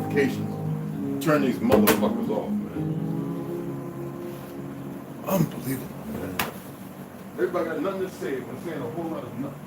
notifications. Turn these motherfuckers off, man. Unbelievable, man. Everybody got nothing to say, but saying a whole lot of nothing.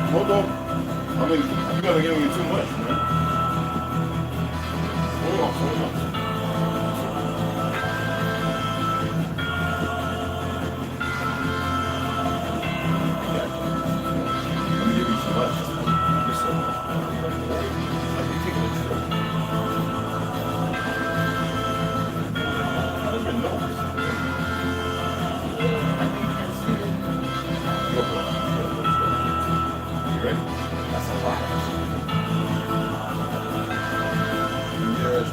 Hold on. I mean, you gotta give me too much, man. Hold on, hold on. Let me give you too much. Just so much. Let me take it a trip. I don't even know. Ready? That's a lot. Yes,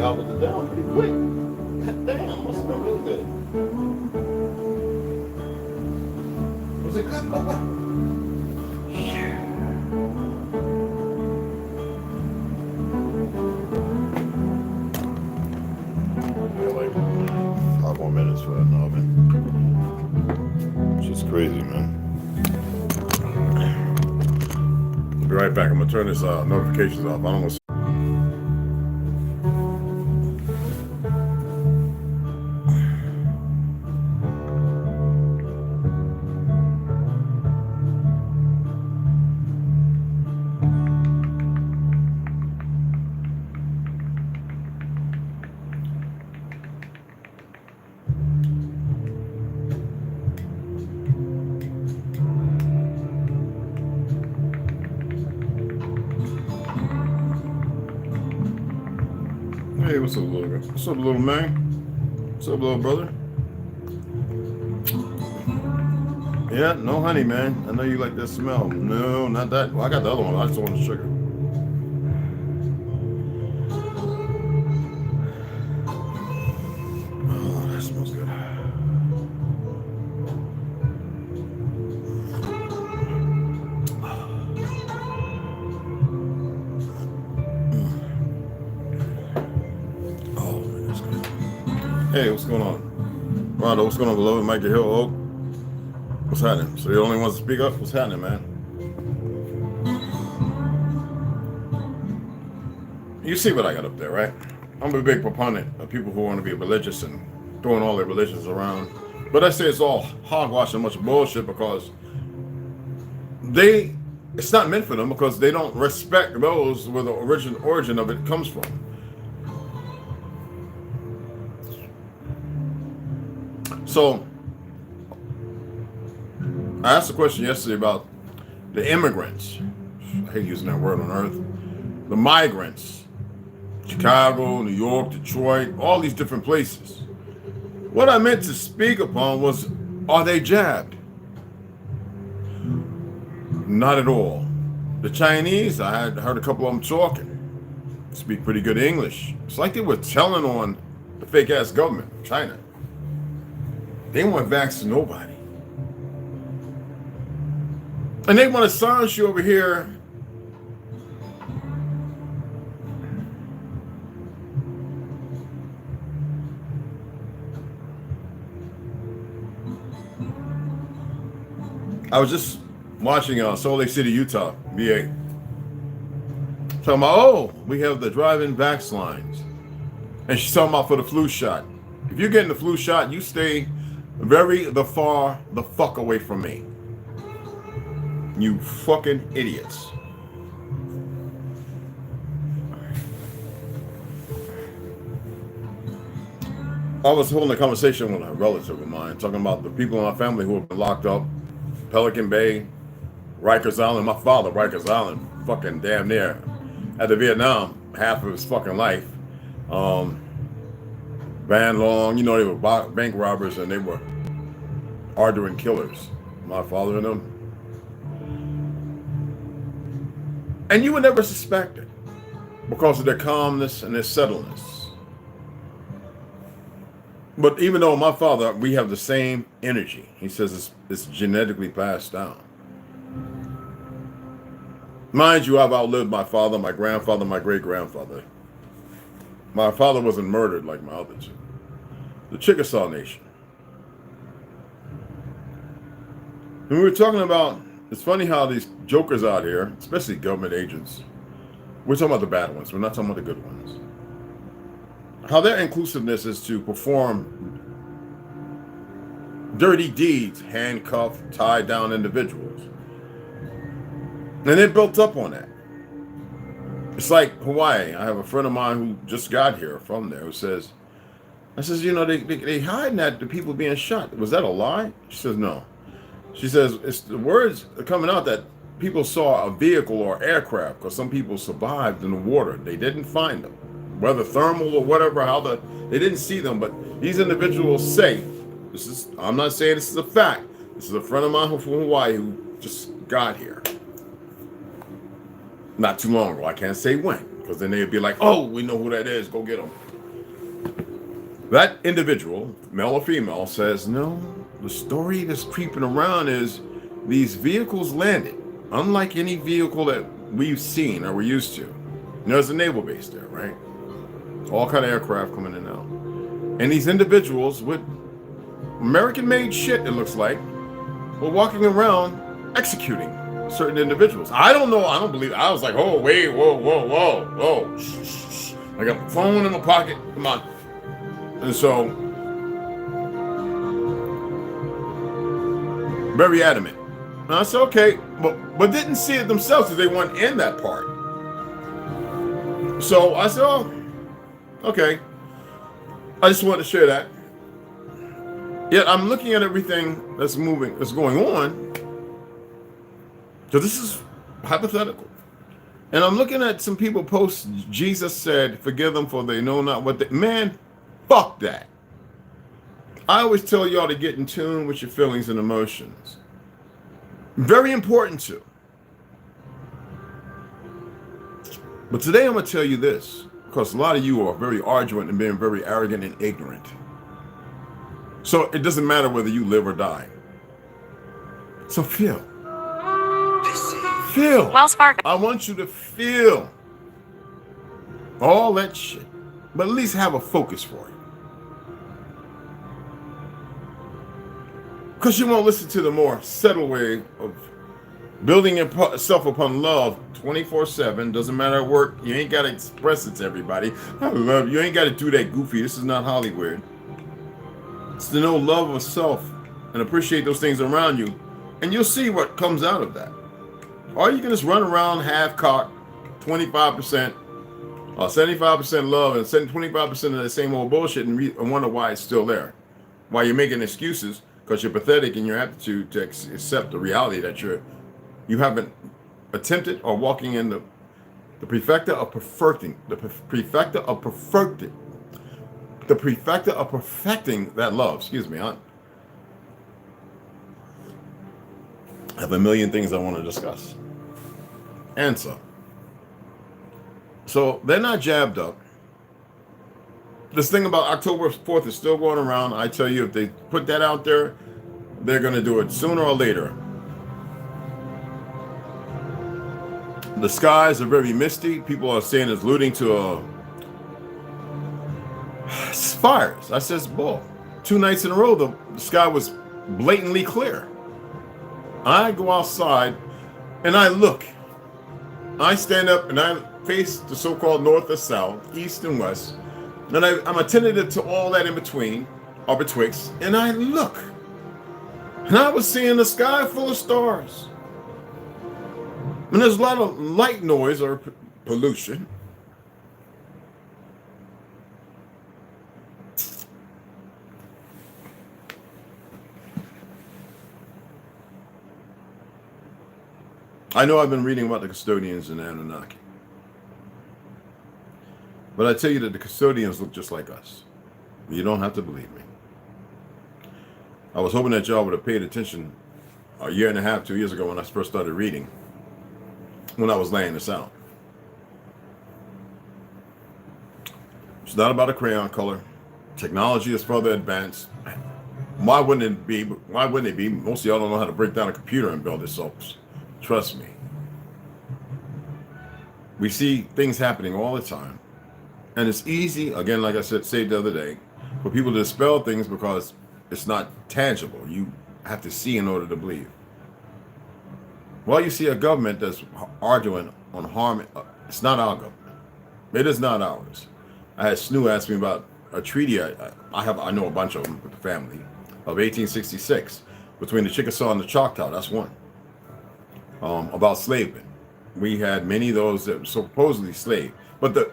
gobbled it down pretty quick. God damn, must have been real good. Was it good, Papa? Yeah. Like 5 more minutes for that oven. It's just crazy, man. I'll be right back. I'm gonna turn this notifications off. I don't want to. Hey, what's up, little man? What's up, little brother? Yeah, no honey, man. I know you like that smell. No, not that. Well, I got the other one. I just want the sugar. Oh, that smells good. Hey, what's going on? Rondo, what's going on, beloved? Michael Hill, Oak. What's happening? So the only ones to speak up? What's happening, man? You see what I got up there, right? I'm a big proponent of people who want to be religious and throwing all their religions around. But I say it's all hogwash and much bullshit because it's not meant for them because they don't respect those where the origin of it comes from. So, I asked a question yesterday about the immigrants. I hate using that word on earth. The migrants. Chicago, New York, Detroit, all these different places. What I meant to speak upon was, are they jabbed? Not at all. The Chinese, I had heard a couple of them talking. Speak pretty good English. It's like they were telling on the fake-ass government, China. They won't vaccine nobody. And they want to silence you over here. I was just watching Salt Lake City, Utah, VA. Talking about, oh, we have the drive-in vax lines. And she's talking about for the flu shot. If you're getting the flu shot, you stay the fuck away from me. You fucking idiots. I was holding a conversation with a relative of mine, talking about the people in our family who have been locked up. Pelican Bay, Rikers Island. My father, Rikers Island, fucking damn near at the Vietnam, half of his fucking life. Van Long, you know, they were bank robbers and they were ordering killers. My father and them. And you would never suspect it because of their calmness and their settledness. But even though my father, we have the same energy, he says it's genetically passed down. Mind you, I've outlived my father, my grandfather, my great-grandfather. My father wasn't murdered like my other two. The Chickasaw Nation. And we were talking about, it's funny how these jokers out here, especially government agents, we're talking about the bad ones, we're not talking about the good ones. How their inclusiveness is to perform dirty deeds, handcuff, tie down individuals. And they're built up on that. It's like Hawaii. I have a friend of mine who just got here from there who says, I says, you know, they hiding that the people being shot. Was that a lie? She says, no. She says, it's the words coming out that people saw a vehicle or aircraft because some people survived in the water. They didn't find them. Whether thermal or whatever, they didn't see them, but these individuals say, I'm not saying this is a fact. This is a friend of mine from Hawaii who just got here. Not too long ago. I can't say when, because then they'd be like, oh, we know who that is. Go get them. That individual, male or female, says, no, the story that's creeping around is these vehicles landed, unlike any vehicle that we've seen or we're used to. There's a naval base there, right? All kind of aircraft coming in and out. And these individuals with American-made shit, it looks like, were walking around executing certain individuals. I don't know. I don't believe it. I was like, oh, wait, whoa. Shh. I got my phone in my pocket. Come on. And so, very adamant. And I said, okay, but didn't see it themselves because they weren't in that part. So I said, oh, okay. I just wanted to share that. Yet I'm looking at everything that's moving, that's going on. So this is hypothetical. And I'm looking at some people post, Jesus said, forgive them for they know not what they... Man, fuck that. I always tell y'all to get in tune with your feelings and emotions. Very important too. But today I'm going to tell you this, because a lot of you are very arduous and being very arrogant and ignorant. So it doesn't matter whether you live or die. So feel. Feel. Wells Fargo. I want you to feel all that shit, but at least have a focus for it. Because you won't listen to the more subtle way of building yourself upon love 24/7. Doesn't matter at work. You ain't got to express it to everybody. I love you. You ain't got to do that goofy. This is not Hollywood. It's to know love of self and appreciate those things around you. And you'll see what comes out of that. Or you can just run around half-cocked, 25%, or 75% love, and 25% of the same old bullshit, and wonder why it's still there. Why you're making excuses, because you're pathetic in your aptitude to accept the reality that you haven't attempted or walking in the prefecta of perfecting, the prefecta of perfecting that love. Excuse me. I have a million things I want to discuss. And so they're not jabbed up. This thing about October 4th is still going around. I tell you, if they put that out there, they're going to do it sooner or later. The skies are very misty. People are saying it's alluding to fires. I says, bull. 2 nights in a row, the sky was blatantly clear. I go outside and I look. I stand up and I face the so-called north or south, east and west. And I'm attentive to all that in between, or betwixt, and I look. And I was seeing the sky full of stars. And there's a lot of light noise or pollution. I know I've been reading about the custodians in Anunnaki. But I tell you that the custodians look just like us. You don't have to believe me. I was hoping that y'all would have paid attention a year and a half, 2 years ago when I first started reading, when I was laying this out. It's not about a crayon color. Technology is further advanced. Why wouldn't it be? Why wouldn't it be? Most of y'all don't know how to break down a computer and build it, so trust me. We see things happening all the time. And it's easy, again, like I said the other day, for people to dispel things because it's not tangible. You have to see in order to believe. Well, you see a government that's arguing on harm. It's not our government. It is not ours. I had Snoo ask me about a treaty. I know a bunch of them with the family of 1866 between the Chickasaw and the Choctaw. That's one. About slavery. We had many of those that were supposedly slave, but the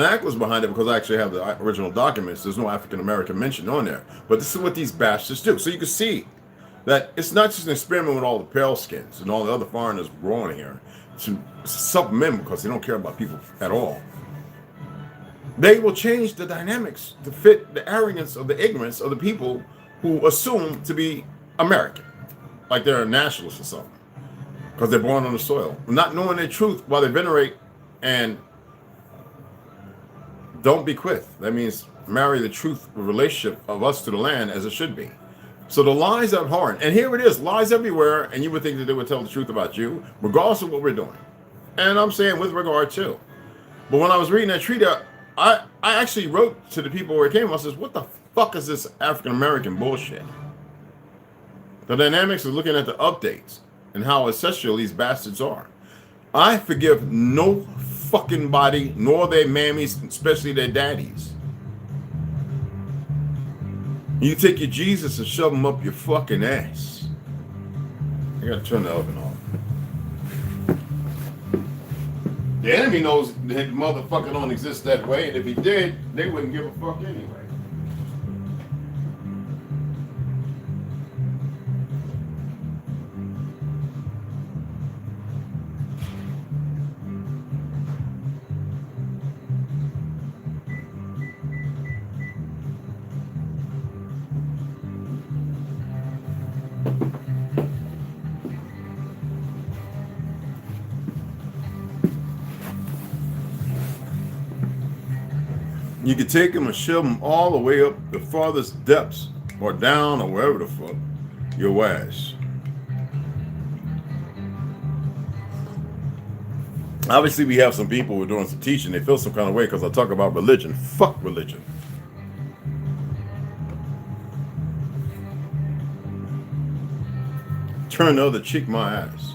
act was behind it because I actually have the original documents. There's no African American mention on there, but this is what these bastards do. So you can see that it's not just an experiment with all the pale skins and all the other foreigners growing here to supplement because they don't care about people at all. They will change the dynamics to fit the arrogance of the ignorance of the people who assume to be American, like they're a nationalist or something, because they're born on the soil, not knowing their truth while they venerate and don't bequeath. That means marry the truth relationship of us to the land as it should be. So the lies are hard. And here it is, lies everywhere, and you would think that they would tell the truth about you, regardless of what we're doing. And I'm saying with regard to. But when I was reading that treaty, I actually wrote to the people where it came from. I says, what the fuck is this African-American bullshit? The dynamics of looking at the updates and how ancestral these bastards are. I forgive no fucking body, nor their mammies, especially their daddies. You take your Jesus and shove him up your fucking ass. I gotta turn the oven off. The enemy knows that motherfucker don't exist that way, and if he did, they wouldn't give a fuck anyway. You can take them and shove them all the way up the farthest depths or down or wherever the fuck your ass. Obviously, we have some people who are doing some teaching. They feel some kind of way because I talk about religion. Fuck religion. Turn the other cheek, my ass.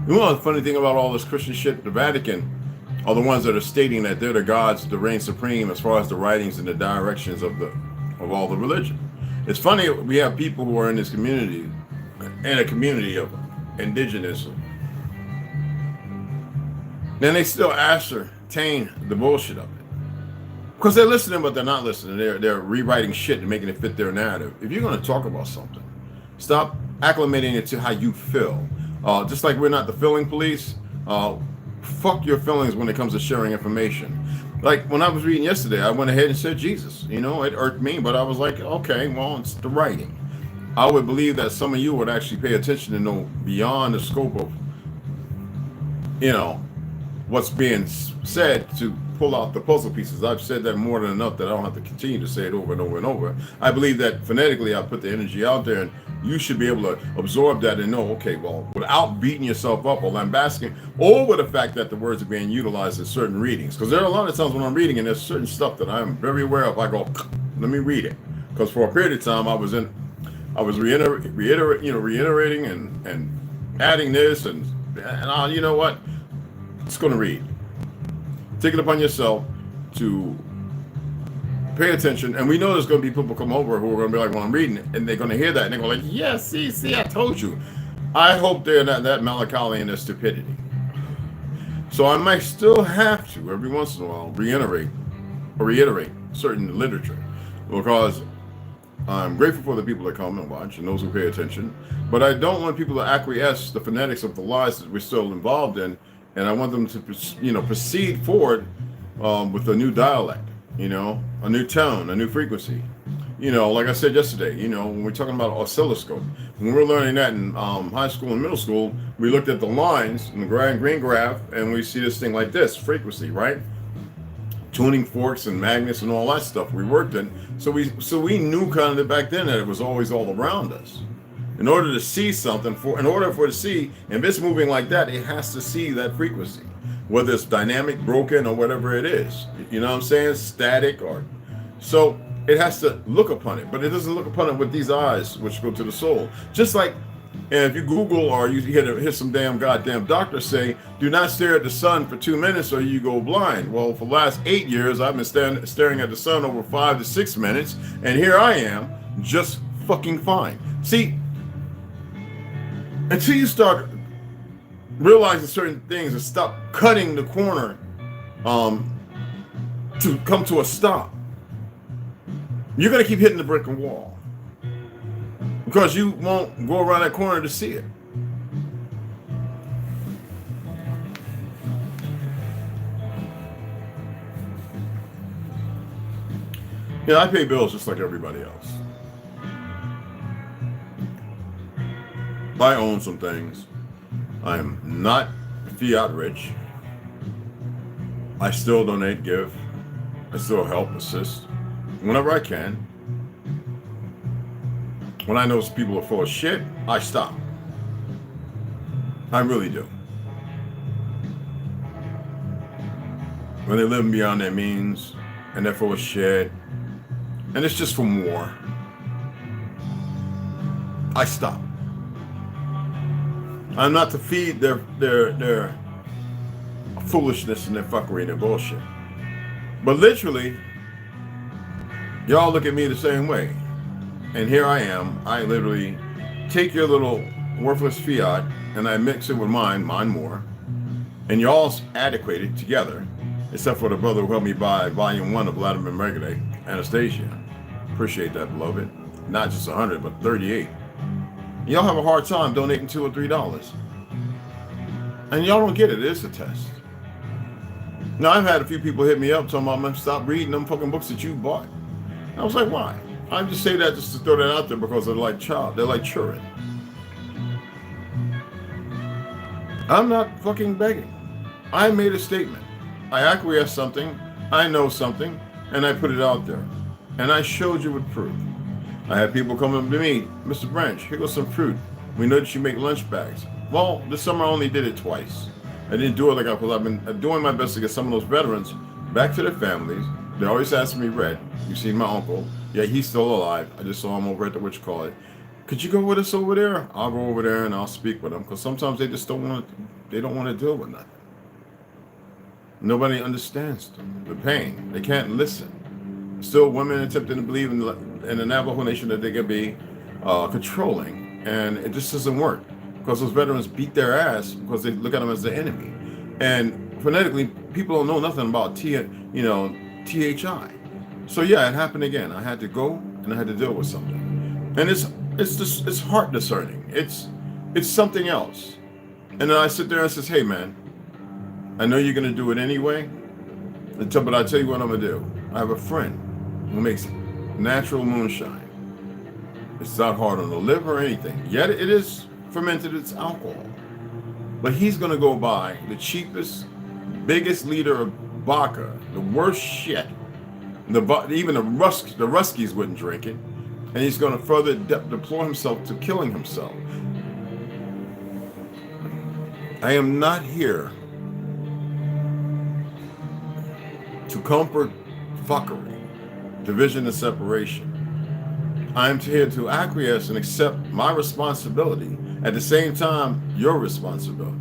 You know the funny thing about all this Christian shit? The Vatican are the ones that are stating that they're the gods that reign supreme as far as the writings and the directions of all the religion. It's funny, we have people who are in this community, in a community of indigenous, then they still ascertain the bullshit of it. Because they're listening, but they're not listening. They're rewriting shit and making it fit their narrative. If you're going to talk about something, stop acclimating it to how you feel. Just like we're not the feeling police, fuck your feelings when it comes to sharing information. Like when I was reading yesterday, I went ahead and said Jesus. You know, it irked me, but I was like, okay, well, it's the writing. I would believe that some of you would actually pay attention to know beyond the scope of, you know, what's being said to pull out the puzzle pieces. I've said that more than enough that I don't have to continue to say it over and over and over. I believe that phonetically I put the energy out there, and you should be able to absorb that and know, okay, well, without beating yourself up or lambasting over the fact that the words are being utilized in certain readings. Because there are a lot of times when I'm reading and there's certain stuff that I'm very aware of, I go, let me read it. Because for a period of time I was reiterating and adding this and you know what? It's going to read. Take it upon yourself to pay attention, and we know there's going to be people come over who are going to be like, well, I'm reading it, and they're going to hear that, and they're going to be like, yeah, see, I told you. I hope they're not that melancholy in their stupidity. So I might still have to, every once in a while, reiterate certain literature, because I'm grateful for the people that come and watch and those who pay attention, but I don't want people to acquiesce the phonetics of the lies that we're still involved in, and I want them to, proceed forward with a new dialect. A new tone, a new frequency. Like I said yesterday, when we're talking about oscilloscope, when we were learning that in high school and middle school, we looked at the lines in the green graph, and we see this thing like this, frequency, right? Tuning forks and magnets and all that stuff we worked in. So we knew kind of back then that it was always all around us. In order to see something, in order for it to see, if it's moving like that, it has to see that frequency. Whether it's dynamic, broken, or whatever it is. You know what I'm saying? Static or... So it has to look upon it, but it doesn't look upon it with these eyes, which go to the soul. Just like if you Google or you hear some damn goddamn doctor say, do not stare at the sun for 2 minutes or you go blind. Well, for the last 8 years, I've been staring at the sun over 5 to 6 minutes, and here I am, just fucking fine. See, until you start realizing certain things and stop cutting the corner to come to a stop, you're going to keep hitting the brick wall because you won't go around that corner to see it. I pay bills just like everybody else. I own some things. I am not fiat rich. I still donate, give. I still help, assist. Whenever I can. When I know people are full of shit, I stop. I really do. When they're living beyond their means and they're full of shit and it's just from war, I stop. I'm not to feed their foolishness and their fuckery and their bullshit. But literally, y'all look at me the same way. And here I am. I literally take your little worthless fiat and I mix it with mine more. And y'all's adequated together, except for the brother who helped me buy volume 1 of Vladimir Mergade, Anastasia. Appreciate that, beloved. Not just 100, but 38. Y'all have a hard time donating $2 or $3. And y'all don't get it. It is a test. Now, I've had a few people hit me up talking about, man, stop reading them fucking books that you bought. And I was like, why? I just say that just to throw that out there because they're like children. I'm not fucking begging. I made a statement. I acquiesced something, I know something, and I put it out there. And I showed you with proof. I had people come up to me, Mr. Branch, here goes some fruit. We know that you make lunch bags. Well, this summer I only did it twice. I didn't do it like because I've been doing my best to get some of those veterans back to their families. They always ask me, Red, you've seen my uncle. Yeah, he's still alive. I just saw him over at the whatchamacallit. Could you go with us over there? I'll go over there and I'll speak with them because sometimes they just don't want to deal with nothing. Nobody understands the pain. They can't listen. Still, women attempting to believe in the Navajo Nation that they can be controlling, and it just doesn't work because those veterans beat their ass because they look at them as the enemy. And phonetically, people don't know nothing about THI. So yeah, it happened again. I had to go and I had to deal with something, and it's heart discerning. It's something else. And then I sit there and says, hey man, I know you're gonna do it anyway, but I tell you what I'm gonna do. I have a friend who makes natural moonshine. It's not hard on the liver or anything. Yet it is fermented, it's alcohol. But he's gonna go buy the cheapest, biggest liter of vodka, the worst shit. Even the Ruskies wouldn't drink it. And he's gonna further deplore himself to killing himself. I am not here to comfort fuckery, division and separation. I am here to acquiesce and accept my responsibility, at the same time, your responsibility.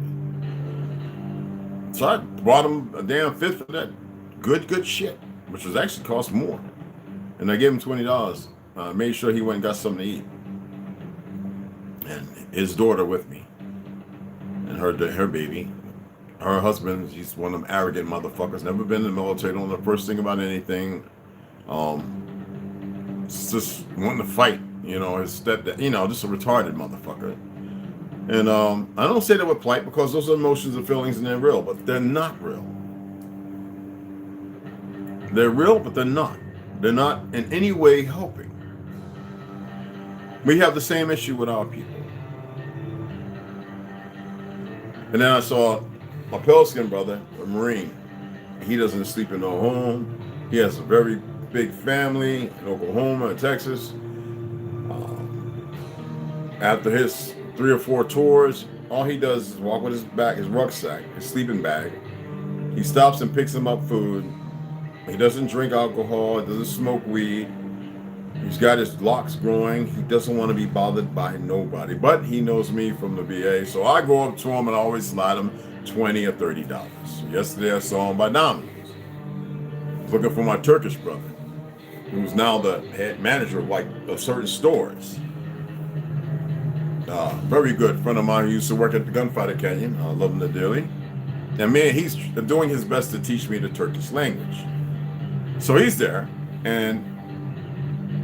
So I bought him a damn fifth of that good shit, which was actually cost more. And I gave him $20. Made sure he went and got something to eat. And his daughter with me. And her baby. Her husband, he's one of them arrogant motherfuckers. Never been in the military, don't know the first thing about anything. Just wanting to fight, his stepdad, just a retarded motherfucker. And I don't say that with plight because those are emotions and feelings and they're real, but they're not real. They're real, but they're not. They're not in any way helping. We have the same issue with our people. And then I saw my pale-skinned brother, a Marine. He doesn't sleep in no home. He has a very big family in Oklahoma and Texas. After his 3 or 4 tours, all he does is walk with his rucksack, his sleeping bag. He stops and picks him up food. He doesn't drink alcohol. He doesn't smoke weed. He's got his locks growing. He doesn't want to be bothered by nobody. But he knows me from the VA, so I go up to him and I always slide him $20 or $30. Yesterday I saw him by Domino's, looking for my Turkish brother, who's now the head manager of certain stores. Very good friend of mine who used to work at the Gunfighter Canyon. I love him dearly. And man, he's doing his best to teach me the Turkish language. So he's there, and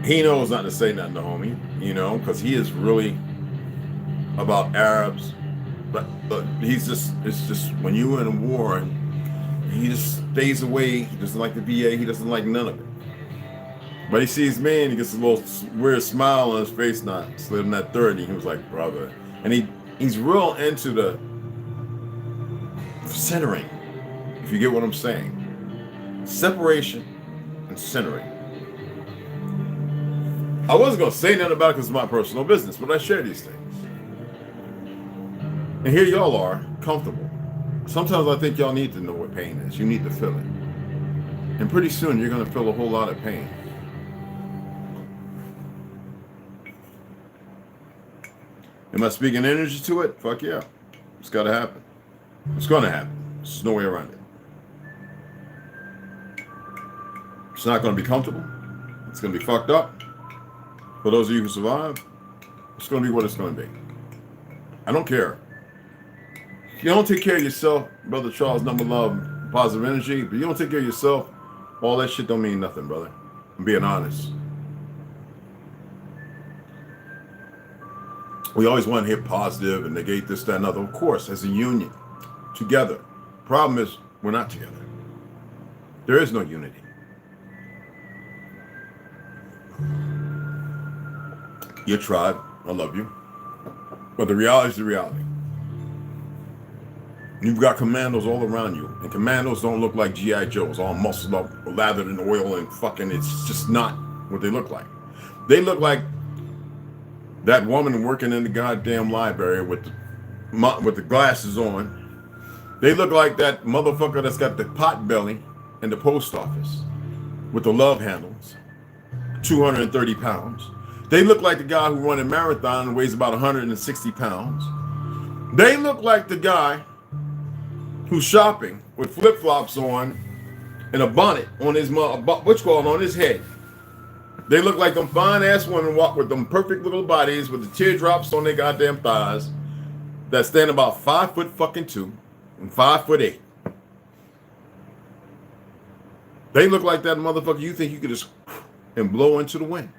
he knows not to say nothing to homie, because he is really about Arabs. But it's just when you're in a war, and he just stays away. He doesn't like the VA. He doesn't like none of it. But he sees me, and he gets a little weird smile on his face, not slid him that 30. He was like, brother. And he's real into the centering, if you get what I'm saying. Separation, incinerating. I wasn't going to say nothing about it because it's my personal business, but I share these things. And here y'all are, comfortable. Sometimes I think y'all need to know what pain is. You need to feel it. And pretty soon you're going to feel a whole lot of pain. Am I speaking energy to it? Fuck yeah. It's got to happen. It's going to happen. There's no way around it. It's not going to be comfortable. It's going to be fucked up. For those of you who survive, it's going to be what it's going to be. I don't care. You don't take care of yourself, Brother Charles, number love, positive energy, but you don't take care of yourself, all that shit don't mean nothing, brother. I'm being honest. We always want to hit positive and negate this, that, and other. Of course, as a union, together. Problem is, we're not together. There is no unity. Your tribe, I love you. But the reality is the reality. You've got commandos all around you. And commandos don't look like G.I. Joes, all muscled up, lathered in oil and fucking, it's just not what they look like. They look like that woman working in the goddamn library with the glasses on. They look like that motherfucker that's got the pot belly in the post office with the love handles, 230 pounds. They look like the guy who run a marathon and weighs about 160 pounds. They look like the guy who's shopping with flip-flops on and a bonnet on his on his head. They look like them fine-ass women walk with them perfect little bodies with the teardrops on their goddamn thighs that stand about 5'2" and 5'8". They look like that motherfucker you think you could just and blow into the wind.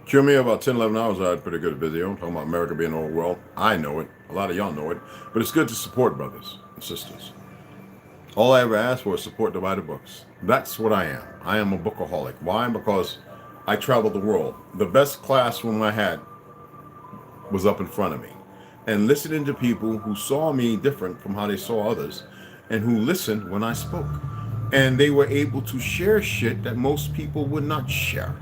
Cure me about 10, 11 hours. I had a pretty good video. I'm talking about America being the whole world. I know it. A lot of y'all know it. But it's good to support brothers and sisters. All I ever ask for is support to buy the books. That's what I am. I am a bookaholic. Why? Because I travel the world. The best classroom I had was up in front of me. And listening to people who saw me different from how they saw others and who listened when I spoke. And they were able to share shit that most people would not share.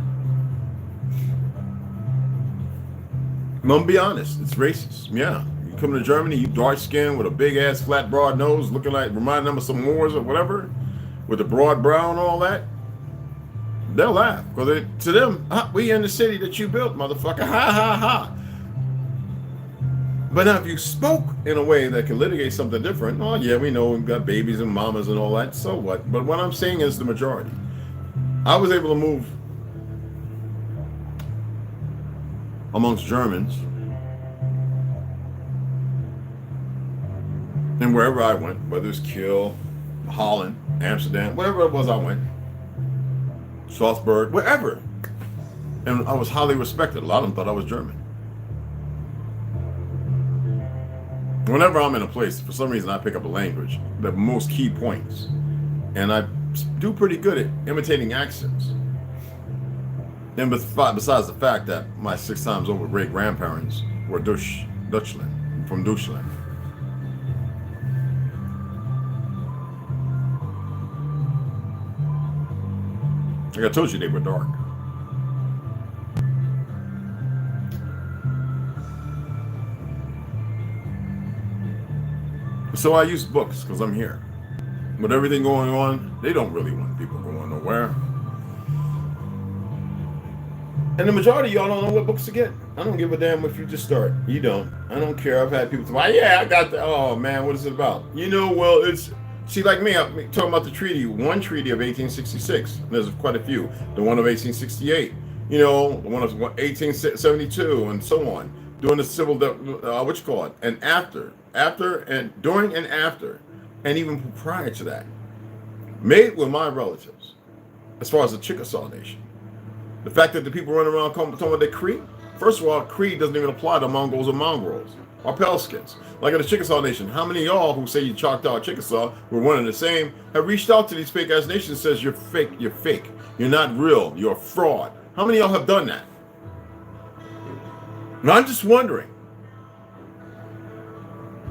I'm gonna be honest, it's racist. Yeah, you come to Germany, you dark skin with a big ass flat broad nose, looking like reminding them of some Moors or whatever, with the broad brow and all that. They'll laugh because to them, we in the city that you built, motherfucker. Ha ha ha. But now, if you spoke in a way that can litigate something different, oh yeah, we know we've got babies and mamas and all that. So what? But what I'm saying is the majority. I was able to move amongst Germans, and wherever I went, whether it's Kiel, Holland, Amsterdam, wherever it was I went, Salzburg, wherever, and I was highly respected. A lot of them thought I was German. Whenever I'm in a place, for some reason I pick up a language, the most key points, and I do pretty good at imitating accents. And besides the fact that my 6 times over great grandparents were Dutchland, from Deutschland. Like I told you, they were dark. So I use books because I'm here. With everything going on, they don't really want people going nowhere. And the majority of y'all don't know what books to get. I don't give a damn if you just start. You don't. I don't care. I've had people say, yeah, I got that. Oh, man, what is it about? You know, well, it's... See, like me, I'm talking about the treaty, one treaty of 1866. There's quite a few. The one of 1868. You know, the one of 1872 and so on. During the civil... what you call it? And after, and during and after, and even prior to that. Made with my relatives, as far as the Chickasaw Nation. The fact that the people running around talking about the Cree, first of all, Cree doesn't even apply to Mongols or Mongrels or Pelskins. Like in the Chickasaw Nation, how many of y'all who say you chalked out Chickasaw, we're one and the same, have reached out to these fake ass nations and says you're fake, you're not real, you're a fraud? How many of y'all have done that? And I'm just wondering,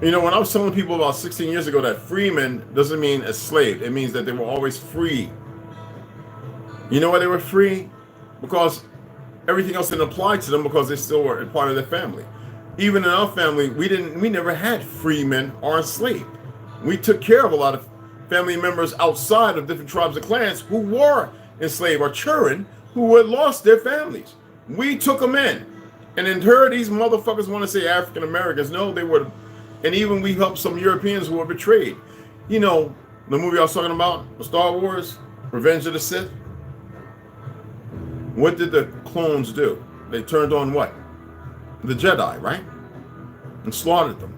you know, when I was telling people about 16 years ago that freeman doesn't mean a slave. It means that they were always free. You know why they were free? Because everything else didn't apply to them because they still were a part of their family. Even in our family, we never had freemen or enslaved. We took care of a lot of family members outside of different tribes and clans who were enslaved, or children who had lost their families. We took them in. And then heard these motherfuckers want to say African Americans. No, they were. And even we helped some Europeans who were betrayed. You know, the movie I was talking about, Star Wars, Revenge of the Sith. What did the clones do? They turned on what? The Jedi, right? And slaughtered them.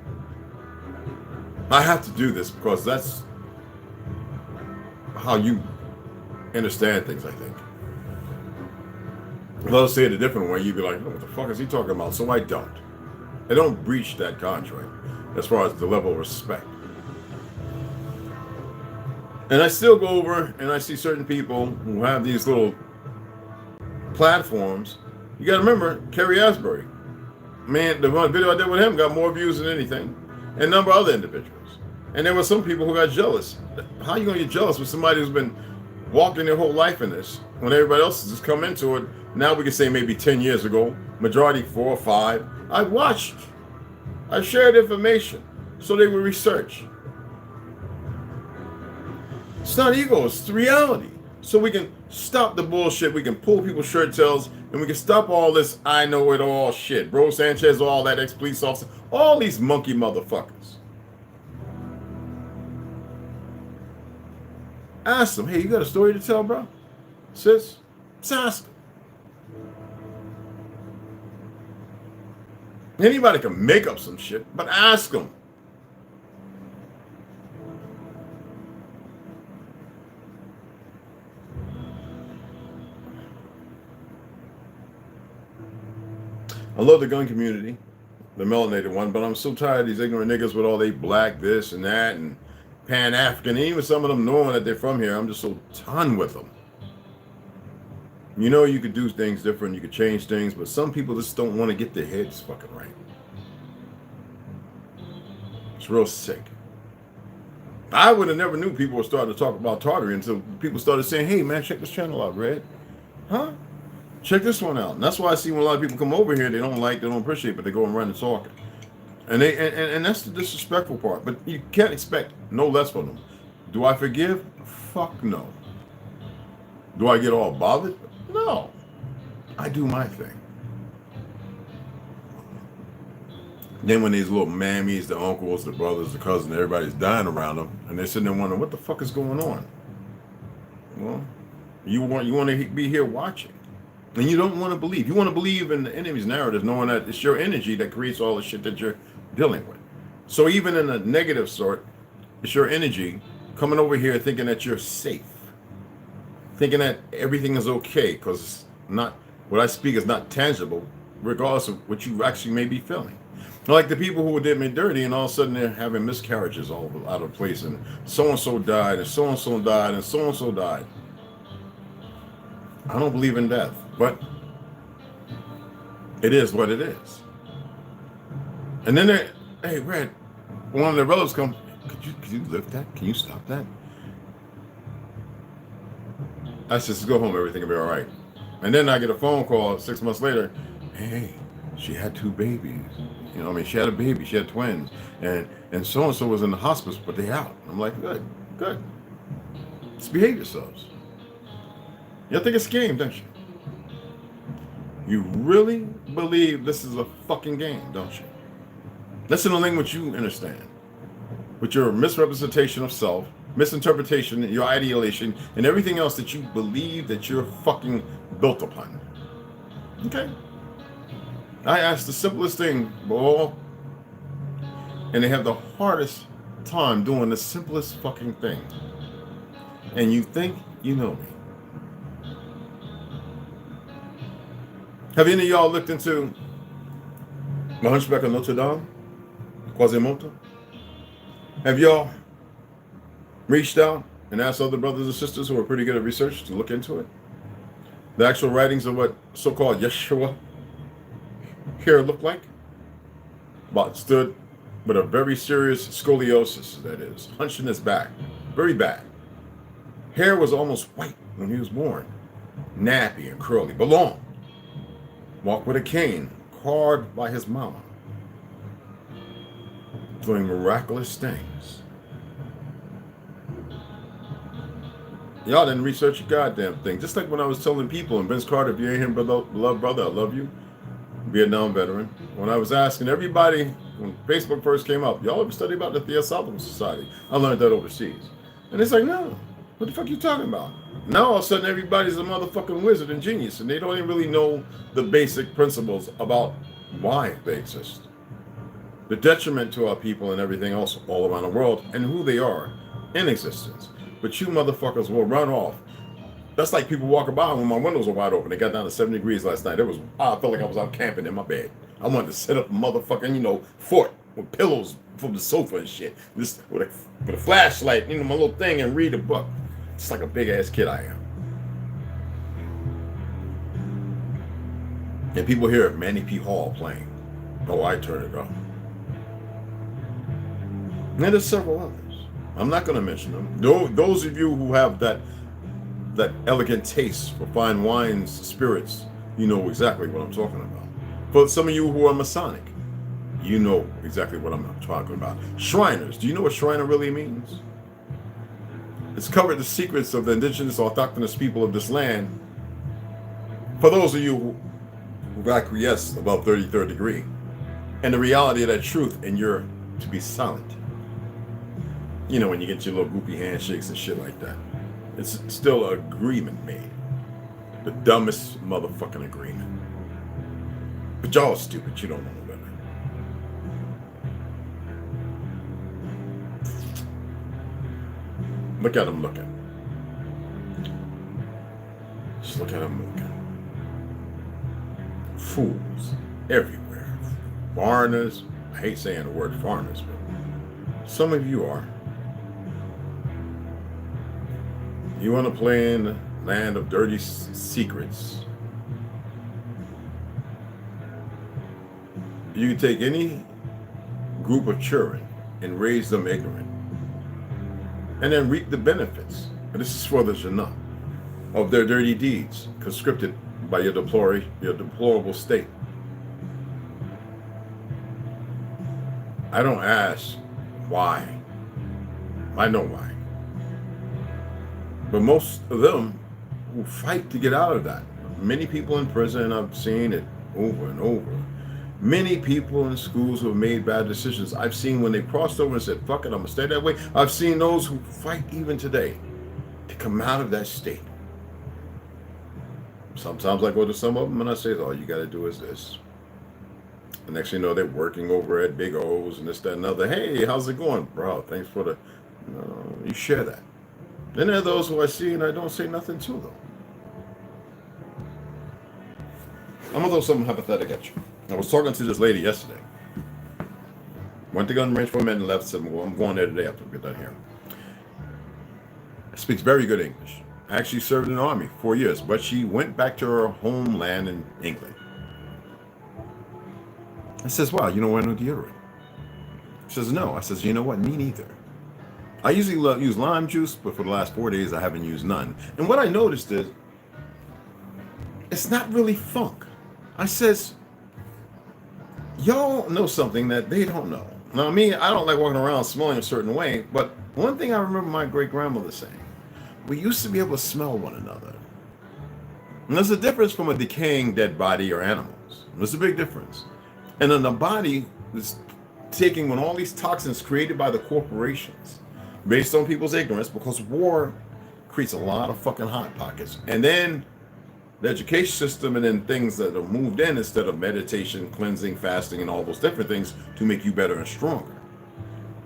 I have to do this because that's how you understand things, I think. If I say it a different way, you'd be like, oh, what the fuck is he talking about? So I don't. I don't breach that contract as far as the level of respect. And I still go over and I see certain people who have these little platforms. You got to remember, Kerry Asbury. Man, the one video I did with him got more views than anything. And a number of other individuals. And there were some people who got jealous. How are you going to get jealous with somebody who's been walking their whole life in this when everybody else has just come into it? Now we can say maybe 10 years ago, majority 4 or 5. I watched. I shared information so they would research. It's not ego, it's the reality. So we can stop the bullshit, we can pull people's shirt tails, and we can stop all this I know it all shit. Bro Sanchez, all that ex-police officer, all these monkey motherfuckers. Ask them, hey, you got a story to tell, bro? Sis? Just ask them. Anybody can make up some shit, but ask them. I love the gun community, the melanated one, but I'm so tired of these ignorant niggas with all they black this and that and Pan-African, and even some of them knowing that they're from here. I'm just so done with them. You know, you could do things different, you could change things, but some people just don't want to get their heads fucking right. It's real sick. I would have never knew people were starting to talk about Tartary until people started saying, hey man, check this channel out, Red. Huh? Check this one out. And that's why I see when a lot of people come over here, they don't like, they don't appreciate, but they go and run and talk. And they and that's the disrespectful part. But you can't expect no less from them. Do I forgive? Fuck no. Do I get all bothered? No. I do my thing. Then when these little mammies, the uncles, the brothers, the cousins, everybody's dying around them, and they're sitting there wondering, what the fuck is going on? Well, you want to be here watching. And you don't want to believe. You want to believe in the enemy's narrative, knowing that it's your energy that creates all the shit that you're dealing with. So even in a negative sort, it's your energy coming over here thinking that you're safe. Thinking that everything is okay, because not what I speak is not tangible, regardless of what you actually may be feeling. Like the people who did me dirty, and all of a sudden they're having miscarriages all out of place, and so-and-so died, and so-and-so died, and so-and-so died. I don't believe in death, but it is what it is. And then they, hey, Red, one of the relatives come, could you lift that? Can you stop that? I said, just go home, everything will be all right. And then I get a phone call 6 months later, hey, she had 2 babies. You know, I mean, she had a baby, she had twins, and so-and-so was in the hospice, but they out. I'm like, good. Just behave yourselves. You think it's a game, don't you? You really believe this is a fucking game, don't you? That's in the language you understand. With your misrepresentation of self, misinterpretation, your ideation, and everything else that you believe that you're fucking built upon. Okay? I asked the simplest thing, boy, and they have the hardest time doing the simplest fucking thing. And you think you know me. Have any of y'all looked into The Hunchback of Notre Dame? Quasimodo? Have y'all reached out and asked other brothers and sisters who are pretty good at research to look into it? The actual writings of what so-called Yeshua hair looked like? About stood with a very serious scoliosis, that is, hunching his back. Very bad. Hair was almost white when he was born. Nappy and curly, but long. Walked with a cane, carved by his mama. Doing miraculous things. Y'all didn't research a goddamn thing. Just like when I was telling people, and Vince Carter, if you ain't him, beloved brother, I love you. Vietnam veteran. When I was asking everybody, when Facebook first came up, y'all ever study about the Theosophical Society? I learned that overseas. And it's like, no, what the fuck you talking about? Now all of a sudden everybody's a motherfucking wizard and genius, and they don't even really know the basic principles about why they exist. The detriment to our people and everything else all around the world, and who they are in existence. But you motherfuckers will run off. That's like people walking by when my windows were wide open. They got down to 7 degrees last night. I felt like I was out camping in my bed. I wanted to set up a motherfucking, fort with pillows from the sofa and shit. Just with a flashlight, my little thing, and read a book. It's like a big ass kid I am. And people hear Manny P. Hall playing. Oh, I turn it up. And there's several others. I'm not going to mention them. Those of you who have that elegant taste for fine wines, spirits, you know exactly what I'm talking about. For some of you who are Masonic, you know exactly what I'm talking about. Shriners, do you know what Shriner really means? It's covered the secrets of the indigenous autochthonous people of this land. For those of you who've acquiesced above 33rd degree, and the reality of that truth, and you're to be silent. When you get your little goopy handshakes and shit like that. It's still an agreement made. The dumbest motherfucking agreement. But y'all are stupid. You don't know no better. Look at them looking. Just look at them looking. Fools everywhere. Foreigners. I hate saying the word foreigners, but some of you are. You want to play in the land of dirty secrets. You can take any group of children and raise them ignorant, and then reap the benefits. And this is for the Jannah of their dirty deeds, conscripted by your deplorable state. I don't ask why. I know why. But most of them will fight to get out of that. Many people in prison, I've seen it over and over. Many people in schools who have made bad decisions, I've seen when they crossed over and said, fuck it, I'm going to stay that way. I've seen those who fight even today to come out of that state. Sometimes I go to some of them and I say, all you got to do is this. The next thing you know, they're working over at Big O's and this, that, and other. Hey, how's it going? Bro, thanks for the... you share that. Then there are those who I see and I don't say nothing to them. I'm going to throw something hypothetical at you. I was talking to this lady yesterday. Went to gun range for a minute and left. Said, well, I'm going there today after we get done here. Speaks very good English. Actually served in the army 4 years, but she went back to her homeland in England. I says, wow, you don't wear no deodorant? She says, no. I says, you know what? Me neither. I usually use lime juice, but for the last 4 days, I haven't used none. And what I noticed is, it's not really funk. I says, y'all know something that they don't know. Now, me, I don't like walking around smelling a certain way, but one thing I remember my great-grandmother saying, we used to be able to smell one another. And there's a difference from a decaying dead body or animals. There's a big difference. And then the body is taking on all these toxins created by the corporations based on people's ignorance, because war creates a lot of fucking hot pockets. And then the education system, and then things that are moved in instead of meditation, cleansing, fasting, and all those different things to make you better and stronger.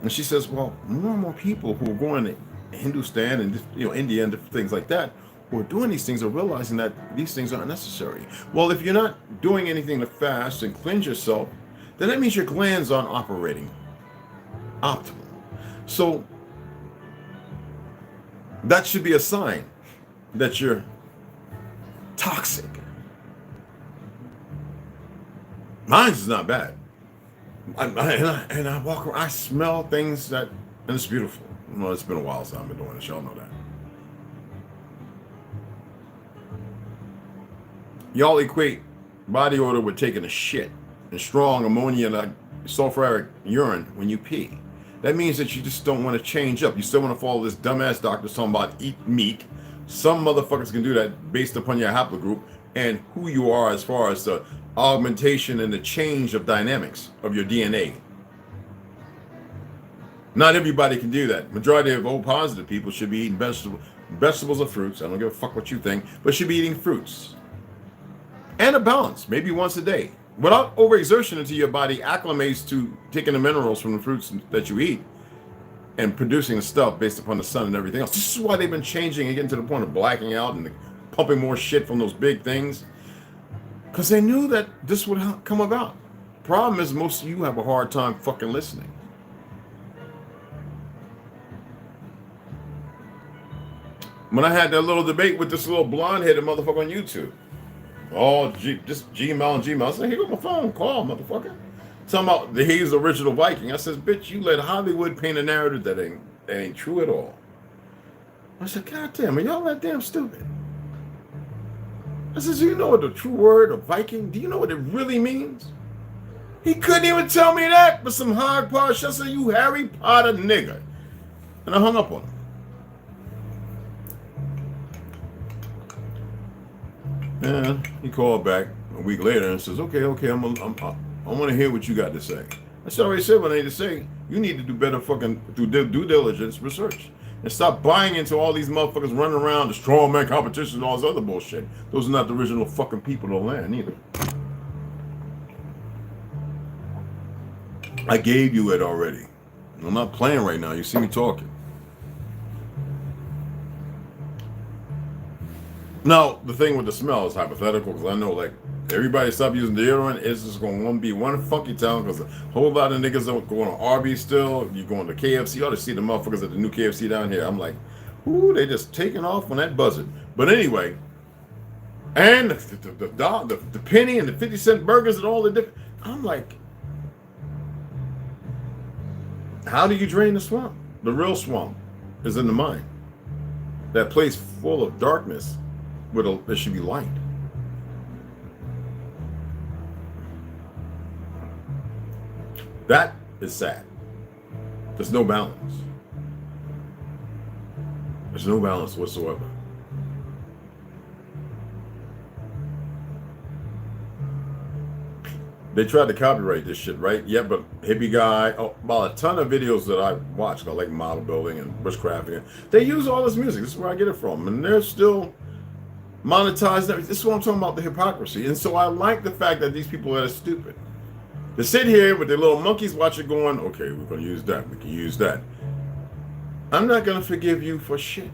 And she says, well, more and more people who are going to Hindustan and India and different things like that, who are doing these things, are realizing that these things aren't necessary. Well, if you're not doing anything to fast and cleanse yourself, then that means your glands aren't operating optimal. So that should be a sign that you're toxic. Mine's is not bad. I walk around, I smell things that, and it's beautiful. Well, it's been a while since I've been doing this. Y'all know that. Y'all equate body odor with taking a shit and strong ammonia like sulfuric urine when you pee. That means that you just don't want to change up. You still want to follow this dumbass doctor talking about eat meat. Some motherfuckers can do that based upon your haplogroup and who you are as far as the augmentation and the change of dynamics of your DNA. Not everybody can do that. Majority of O positive people should be eating vegetables or fruits. I don't give a fuck what you think, but should be eating fruits. And a balance, maybe once a day. Without overexertion until your body acclimates to taking the minerals from the fruits that you eat and producing the stuff based upon the sun and everything else. This is why they've been changing and getting to the point of blacking out and pumping more shit from those big things. Because they knew that this would come about. Problem is, most of you have a hard time fucking listening. When I had that little debate with this little blonde-headed motherfucker on YouTube, just Gmail and Gmail. I said, here go my phone, call, motherfucker. Talking about he's the original Viking. I said, bitch, you let Hollywood paint a narrative that ain't true at all. I said, God damn, are y'all that damn stupid? I said, do you know what the true word of Viking, do you know what it really means? He couldn't even tell me that, but some hogwash. I said, you Harry Potter nigga. And I hung up on him. And he called back a week later and says, okay, I want to hear what you got to say. I said, I already said what I need to say. You need to do better fucking due diligence research. And stop buying into all these motherfuckers running around the strongman competition and all this other bullshit. Those are not the original fucking people of the land either. I gave you it already. I'm not playing right now. You see me talking. Now, the thing with the smell is hypothetical because I know, like, everybody stop using deodorant. It's just going to be one funky town because a whole lot of niggas don't go on Arby's still. You going to KFC. You ought to see the motherfuckers at the new KFC down here. I'm like, ooh, they just taking off on that buzzard. But anyway, and the penny and the 50-cent burgers and all the different. I'm like, how do you drain the swamp? The real swamp is in the mind. That place full of darkness. There should be light. That is sad. There's no balance. There's no balance whatsoever. They tried to copyright this shit, right? Yeah, but hippie guy, about a ton of videos that I watched, I like model building and bushcrafting. They use all this music. This is where I get it from. And they're still monetized. This is what I'm talking about, the hypocrisy. And so I like the fact that these people are stupid. They sit here with their little monkeys watching going, okay, we're going to use that. We can use that. I'm not going to forgive you for shit.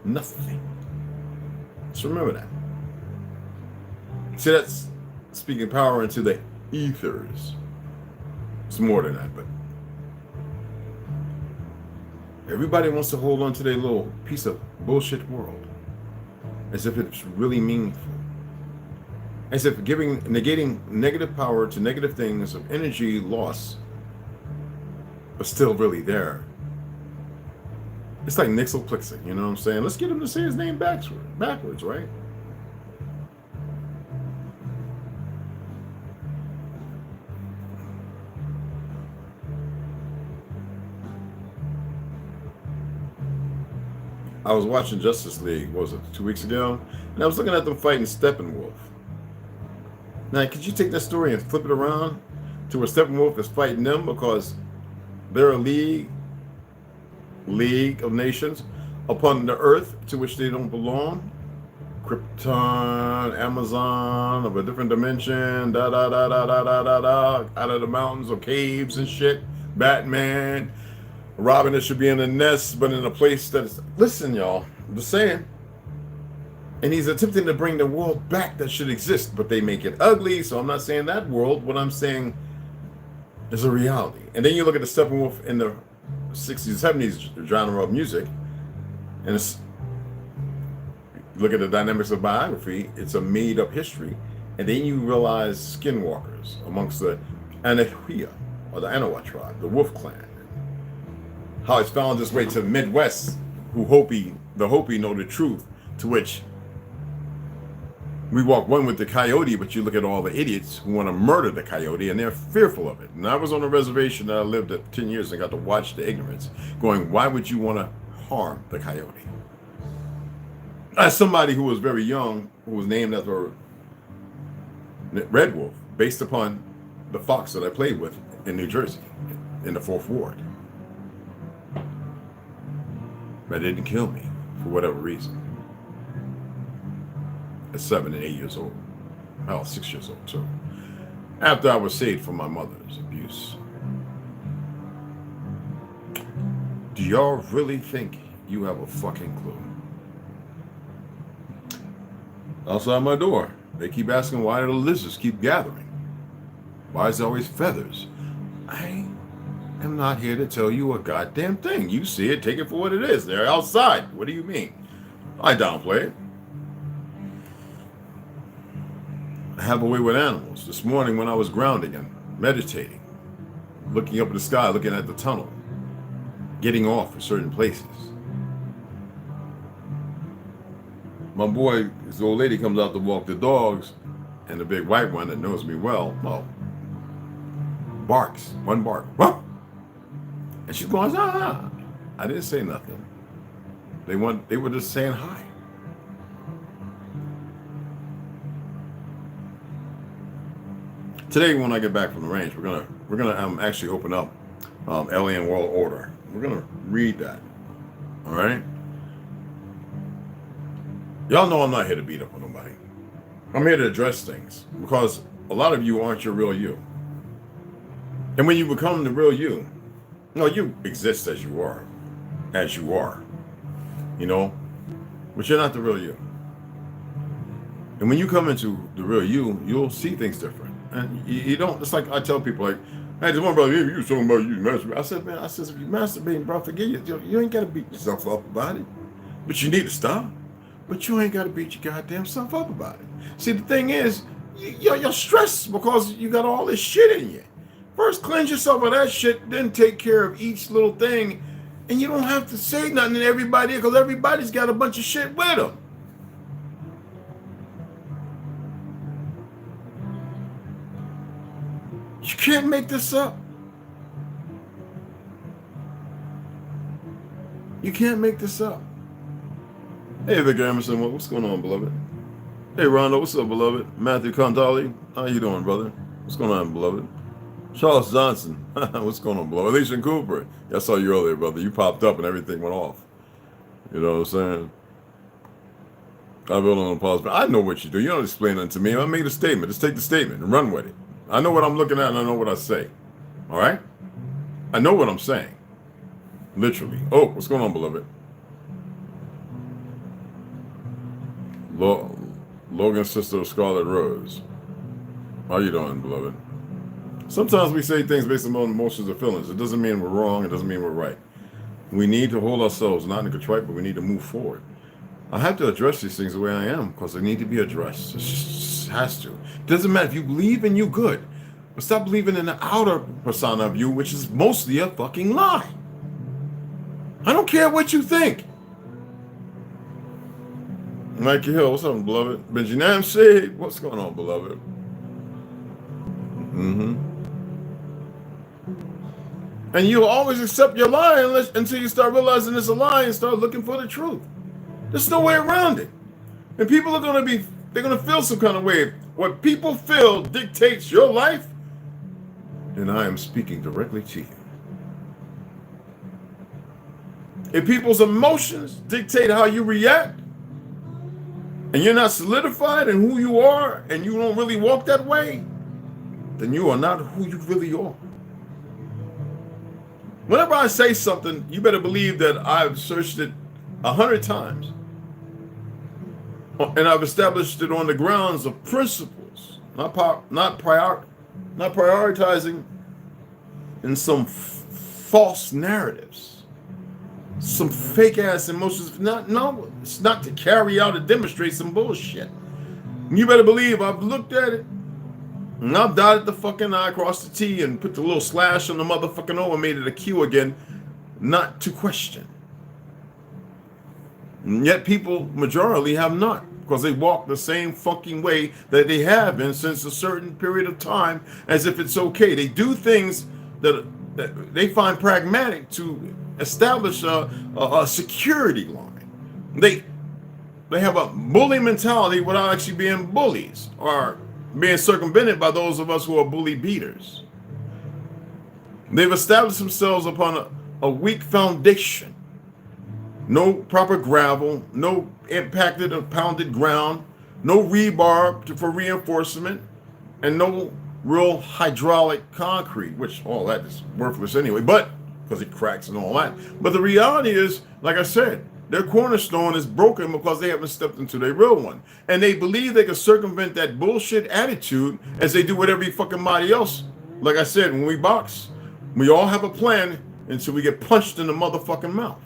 Nothing. Just remember that. See, that's speaking power into the ethers. It's more than that, but everybody wants to hold on to their little piece of bullshit world as if it's really meaningful. As if negating negative power to negative things of energy loss, but still really there. It's like Nixel-Plixing, you know what I'm saying? Let's get him to say his name backwards, right? I was watching Justice League, what was it, 2 weeks ago? And I was looking at them fighting Steppenwolf. Now, could you take that story and flip it around to where Steppenwolf is fighting them because they're a league of nations upon the earth to which they don't belong? Krypton, Amazon, of a different dimension, out of the mountains or caves and shit. Batman. Robin should be in a nest, but in a place that is... Listen, y'all, I'm just saying. And he's attempting to bring the world back that should exist, but they make it ugly, so I'm not saying that world. What I'm saying is a reality. And then you look at the Steppenwolf in the 60s, 70s genre of music, and look at the dynamics of biography. It's a made-up history. And then you realize skinwalkers amongst the Anahuia, or the Anawa tribe, the Wolf Clan. How it's found its way to the Midwest, the Hopi know the truth, to which we walk one with the coyote, but you look at all the idiots who want to murder the coyote, and they're fearful of it. And I was on a reservation that I lived at 10 years and got to watch the ignorance, going, why would you want to harm the coyote? As somebody who was very young, who was named after Red Wolf, based upon the fox that I played with in New Jersey, in the 4th Ward. But it didn't kill me, for whatever reason. At 7 and 8 years old. Hell, 6 years old too. After I was saved from my mother's abuse. Do y'all really think you have a fucking clue? Outside my door, they keep asking why do the lizards keep gathering? Why is there always feathers? I am not here to tell you a goddamn thing. You see it, take it for what it is. They're outside. What do you mean? I downplay it. I have a way with animals. This morning when I was grounding and meditating, looking up at the sky, looking at the tunnel, getting off at certain places. My boy, his old lady comes out to walk the dogs, and the big white one that knows me well, barks. One bark. Whoa! And she's going, ah. I didn't say nothing. They were just saying hi. Today, when I get back from the range, we're gonna actually open up Alien World Order. We're gonna read that. All right. Y'all know I'm not here to beat up on nobody. I'm here to address things because a lot of you aren't your real you. And when you become the real you, you exist as you are, you know, but you're not the real you. And when you come into the real you, you'll see things different. And you don't, it's like I tell people, like, hey, there's one brother, you was talking about you masturbating. I said, if you masturbating, bro, forget you ain't got to beat yourself up about it. But you need to stop. But you ain't got to beat your goddamn self up about it. See, the thing is, you're stressed because you got all this shit in you. First, cleanse yourself of that shit, then take care of each little thing. And you don't have to say nothing to everybody because everybody's got a bunch of shit with them. You can't make this up. You can't make this up. Hey, Victor Emerson, what's going on, beloved? Hey, Rondo, what's up, beloved? Matthew Contali, how you doing, brother? What's going on, beloved? Charles Johnson, what's going on, beloved? Alicia Cooper, I saw you earlier, brother. You popped up and everything went off. You know what I'm saying? I built on a pause, but I know what you do. You don't explain it to me. I made a statement. Just take the statement and run with it. I know what I'm looking at and I know what I say. All right? I know what I'm saying. Literally. Oh, what's going on, beloved? Logan's sister, Scarlet Rose. How you doing, beloved? Sometimes we say things based on emotions or feelings. It doesn't mean we're wrong. It doesn't mean we're right. We need to hold ourselves, not in contrite, but we need to move forward. I have to address these things the way I am because they need to be addressed. It just has to. It doesn't matter. If you believe in you, good. But stop believing in the outer persona of you, which is mostly a fucking lie. I don't care what you think. Mikey Hill, what's up, beloved? Benjamin Shade, what's going on, beloved? And you'll always accept your lie until you start realizing it's a lie and start looking for the truth. There's no way around it. And people are they're going to feel some kind of way. What people feel dictates your life. And I am speaking directly to you. If people's emotions dictate how you react, and you're not solidified in who you are, and you don't really walk that way, then you are not who you really are. Whenever I say something, you better believe that I've searched it 100 times. And I've established it on the grounds of principles, not prioritizing in some false narratives, some fake ass emotions. No, it's not to carry out and demonstrate some bullshit. You better believe I've looked at it. And I've dotted the fucking I across the T and put the little slash on the motherfucking O and made it a Q again, not to question. And yet people, majority, have not, because they walk the same fucking way that they have been since a certain period of time, as if it's okay. They do things that they find pragmatic to establish a security line. They have a bully mentality without actually being bullies, or being circumvented by those of us who are bully beaters. They've established themselves upon a weak foundation. No proper gravel, no impacted or pounded ground, no rebar for reinforcement, and no real hydraulic concrete, which all that is worthless anyway, but because it cracks and all that. But the reality is, like I said, their cornerstone is broken because they haven't stepped into their real one. And they believe they can circumvent that bullshit attitude as they do with every fucking body else. Like I said, when we box, we all have a plan until we get punched in the motherfucking mouth.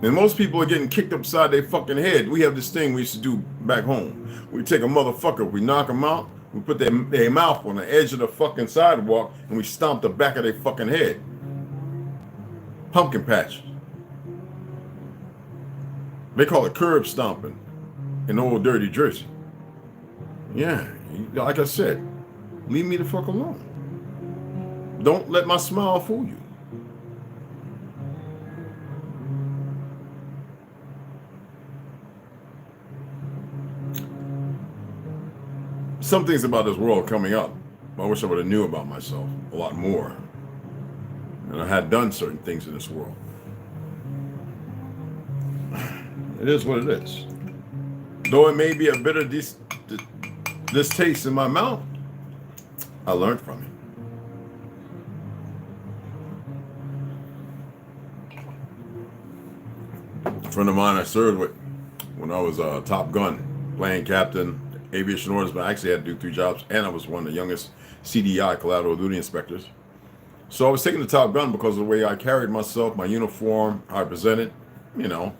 And most people are getting kicked upside their fucking head. We have this thing we used to do back home. We take a motherfucker, we knock them out, we put their mouth on the edge of the fucking sidewalk, and we stomp the back of their fucking head. Pumpkin patch. They call it curb stomping in old dirty Jersey. Yeah, like I said, leave me the fuck alone. Don't let my smile fool you. Some things about this world coming up, I wish I would have knew about myself a lot more. And I had done certain things in this world. It is what it is. Though it may be a bitter distaste in my mouth, I learned from it. A friend of mine I served with when I was a Top Gun, plane captain, aviation orders, but I actually had to do 3 jobs, and I was one of the youngest CDI, collateral duty inspectors. So I was taking the Top Gun because of the way I carried myself, my uniform, how I presented, you know,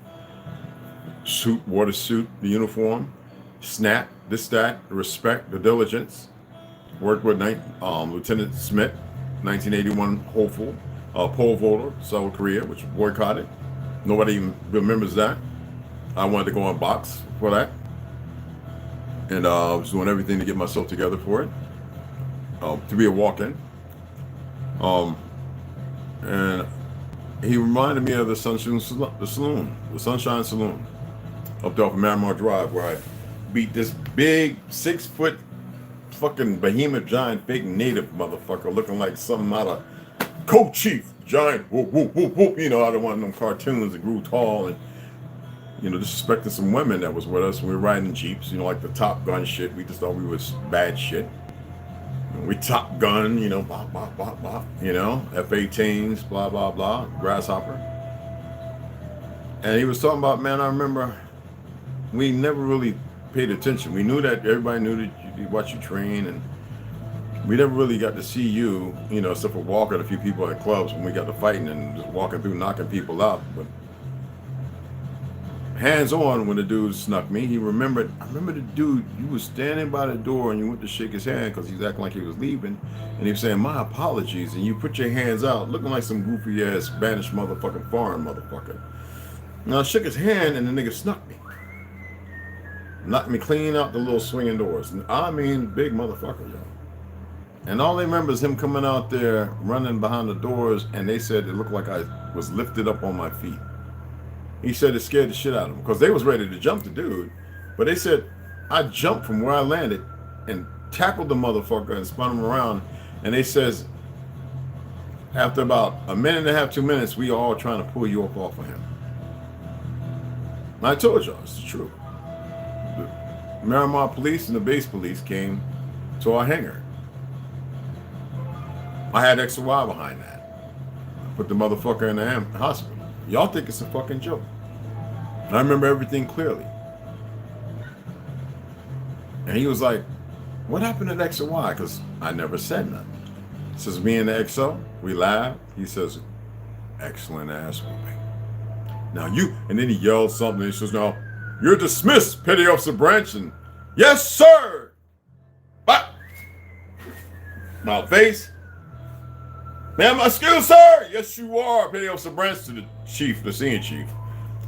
suit, water suit, the uniform, snap, this, that, the respect, the diligence. Worked with Lieutenant Smith, 1981 hopeful, pole vaulter, South Korea, which boycotted. Nobody even remembers that. I wanted to go on box for that. And I was doing everything to get myself together for it, to be a walk-in. And he reminded me of the Sunshine Saloon, up there off of Miramar Drive, where I beat this big 6-foot fucking behemoth giant fake native motherfucker looking like something out of Co-Chief, giant, whoop, whoop, whoop, whoop, you know, out of one of them cartoons that grew tall and, you know, disrespecting some women that was with us. We were riding Jeeps, you know, like the Top Gun shit. We just thought we was bad shit. We Top Gun, you know, bop, bop, bop, bop, you know, F-18s, blah, blah, blah, Grasshopper. And he was talking about, man, I remember we never really paid attention. We knew that everybody knew that you watch you train, and we never really got to see you, you know, except for walking a few people at clubs when we got to fighting and just walking through, knocking people out. But hands on, when the dude snuck me, I remember the dude, you was standing by the door and you went to shake his hand because he was acting like he was leaving, and he was saying, my apologies, and you put your hands out looking like some goofy ass Spanish motherfucking foreign motherfucker. Now I shook his hand and the nigga snuck me. Knocked me clean out the little swinging doors. I mean, big motherfucker, yo. And all they remember is him coming out there, running behind the doors, and they said it looked like I was lifted up on my feet. He said it scared the shit out of him because they was ready to jump the dude, but they said I jumped from where I landed and tackled the motherfucker and spun him around, and they says after about a minute and a half, 2 minutes, we all trying to pull you up off of him. And I told y'all, it's true. The Miramar police and the base police came to our hangar. I had X and Y behind that. I put the motherfucker in the hospital. Y'all think it's a fucking joke. And I remember everything clearly. And he was like, what happened at X and Y? Because I never said nothing. He says, me and the XO, we laughed. He says, excellent ass whooping. Now you, and then he yells something. He says, "Now you're dismissed, Petty Officer Branch." And yes, sir. What? My face. Ma'am, excuse, sir. Yes, you are, Petty Officer Branch, to the chief, the senior chief.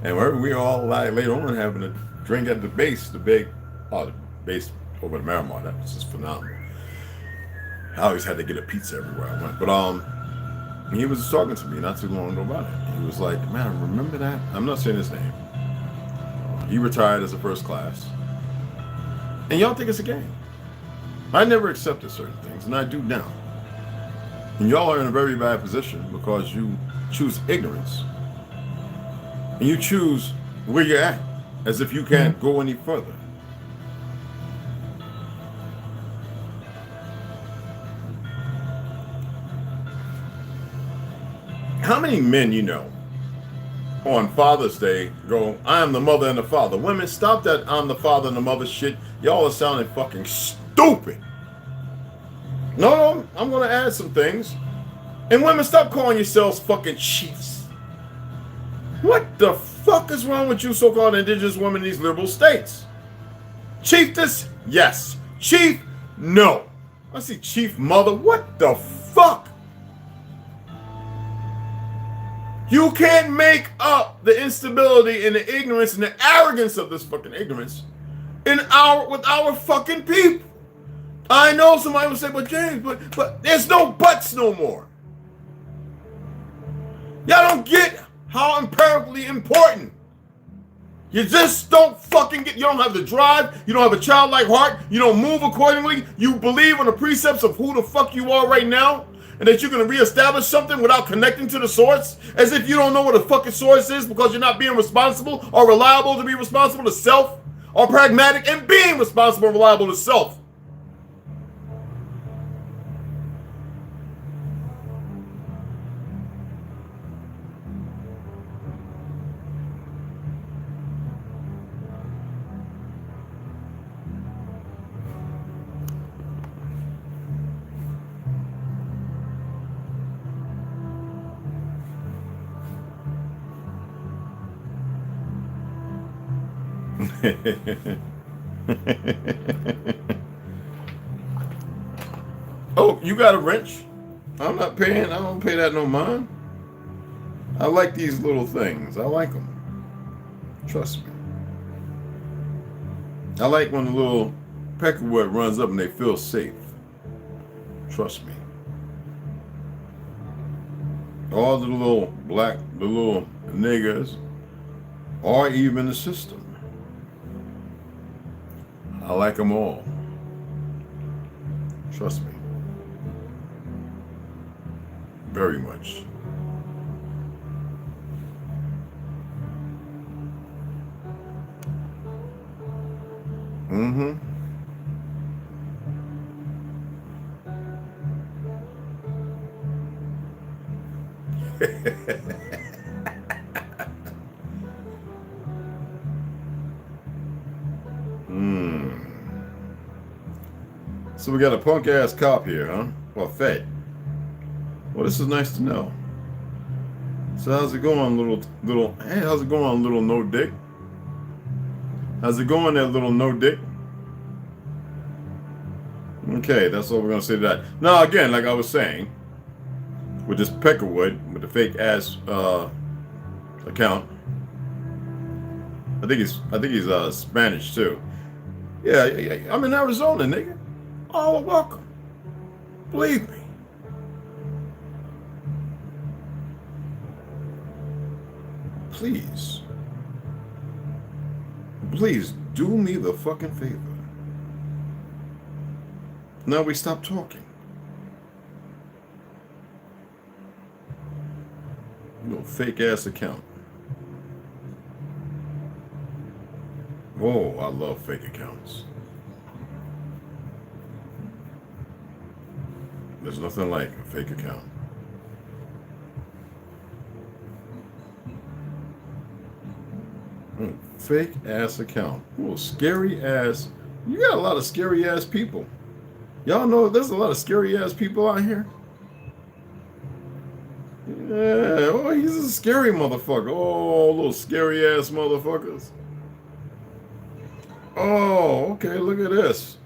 And we all like later on having a drink at the base, the base over the Miramar. That was just phenomenal. I always had to get a pizza everywhere I went. But he was talking to me not too long ago about it. He was like, "Man, remember that?" I'm not saying his name. He retired as a first class. And y'all think it's a game. I never accepted certain things, and I do now. And y'all are in a very bad position because you choose ignorance. And you choose where you're at, as if you can't go any further. How many men you know on Father's Day go, "I am the mother and the father"? Women, stop that "I'm the father and the mother" shit. Y'all are sounding fucking stupid. No, I'm going to add some things. And women, stop calling yourselves fucking chiefs. What the fuck is wrong with you so-called indigenous women in these liberal states? Chiefess? Yes. Chief? No. I see chief mother. What the fuck? You can't make up the instability and the ignorance and the arrogance of this fucking ignorance with our fucking people. I know somebody will say, "But James, but there's no buts no more." Y'all don't get how empirically important. You just don't fucking get. You don't have the drive. You don't have a childlike heart. You don't move accordingly. You believe on the precepts of who the fuck you are right now, and that you're going to reestablish something without connecting to the source, as if you don't know what the fucking source is because you're not being responsible or reliable to be responsible to self, or pragmatic and being responsible and reliable to self. Oh, you got a wrench? I'm not paying. I don't pay that no mind. I like these little things. I like them. Trust me. I like when the little peckerwood runs up and they feel safe. Trust me. All the little the little niggers, or even the system. I like them all. Trust me. Very much. Mm-hmm. So we got a punk ass cop here, huh? Well, Fed. Well, this is nice to know. So how's it going, little? Hey, how's it going, little no dick? How's it going, there, little no dick? Okay, that's all we're gonna say to that. Now, again, like I was saying, with this Peckerwood, with the fake ass account. I think he's Spanish too. Yeah, I'm in Arizona, nigga. Oh, welcome. Believe me. Please do me the fucking favor. Now we stop talking. Little fake ass account. Oh, I love fake accounts. There's nothing like a fake account. Fake ass account. Ooh, scary ass. You got a lot of scary ass people. Y'all know there's a lot of scary ass people out here. Yeah, well, he's a scary motherfucker. Oh, little scary ass motherfuckers. Oh, okay, look at this.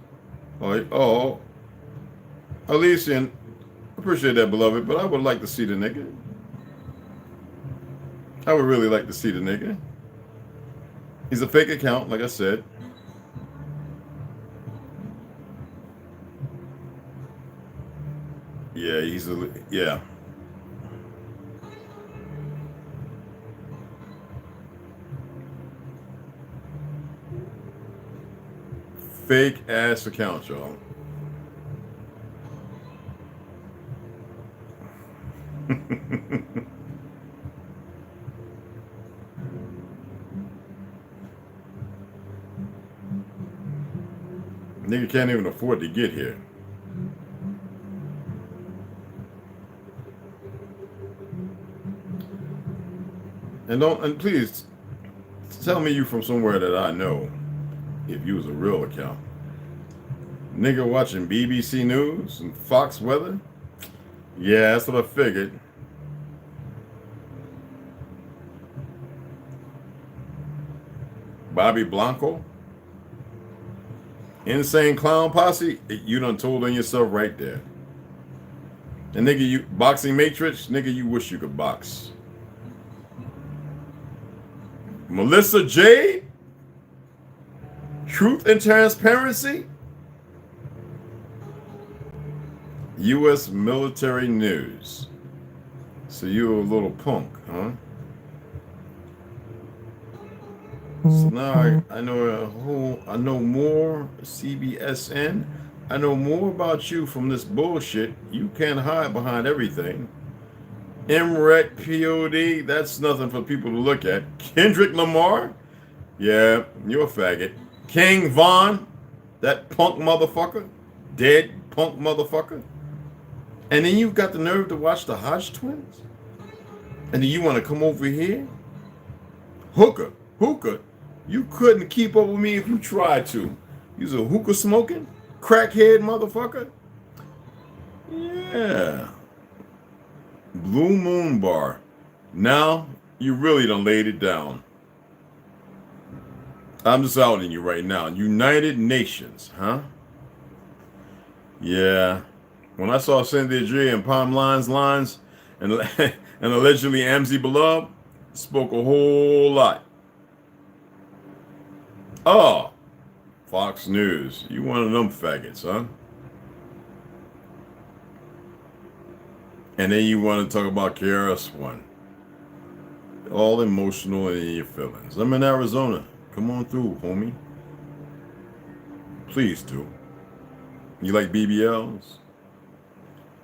Oh, Alicia, appreciate that, beloved, but I would like to see the nigga. I would really like to see the nigga. He's a fake account, like I said. Yeah, yeah. Fake ass account, y'all. Nigga can't even afford to get here. And please tell me you from somewhere that I know if you was a real account. Nigga watching BBC News and Fox Weather? Yeah, that's what I figured. Bobby Blanco? Insane Clown Posse? You done told on yourself right there. And nigga, you boxing matrix? Nigga, you wish you could box. Melissa Jade? Truth and Transparency? U.S. Military News. So you a little punk, huh? So now I know more CBSN. I know more about you from this bullshit. You can't hide behind everything. MREC POD, that's nothing for people to look at. Kendrick Lamar, yeah, you're a faggot. King Von, that punk motherfucker, dead punk motherfucker. And then you've got the nerve to watch the Hodge twins? And then you want to come over here? Hookah, you couldn't keep up with me if you tried to. You's a hookah smoking, crackhead motherfucker. Yeah. Blue Moon Bar. Now, you really done laid it down. I'm just outing you right now. United Nations, huh? Yeah. When I saw Cynthia G and Palm Lines and allegedly Amzi Beloved, spoke a whole lot. Oh, Fox News. You one of them faggots, huh? And then you want to talk about KRS-One. All emotional and in your feelings. I'm in Arizona. Come on through, homie. Please do. You like BBLs?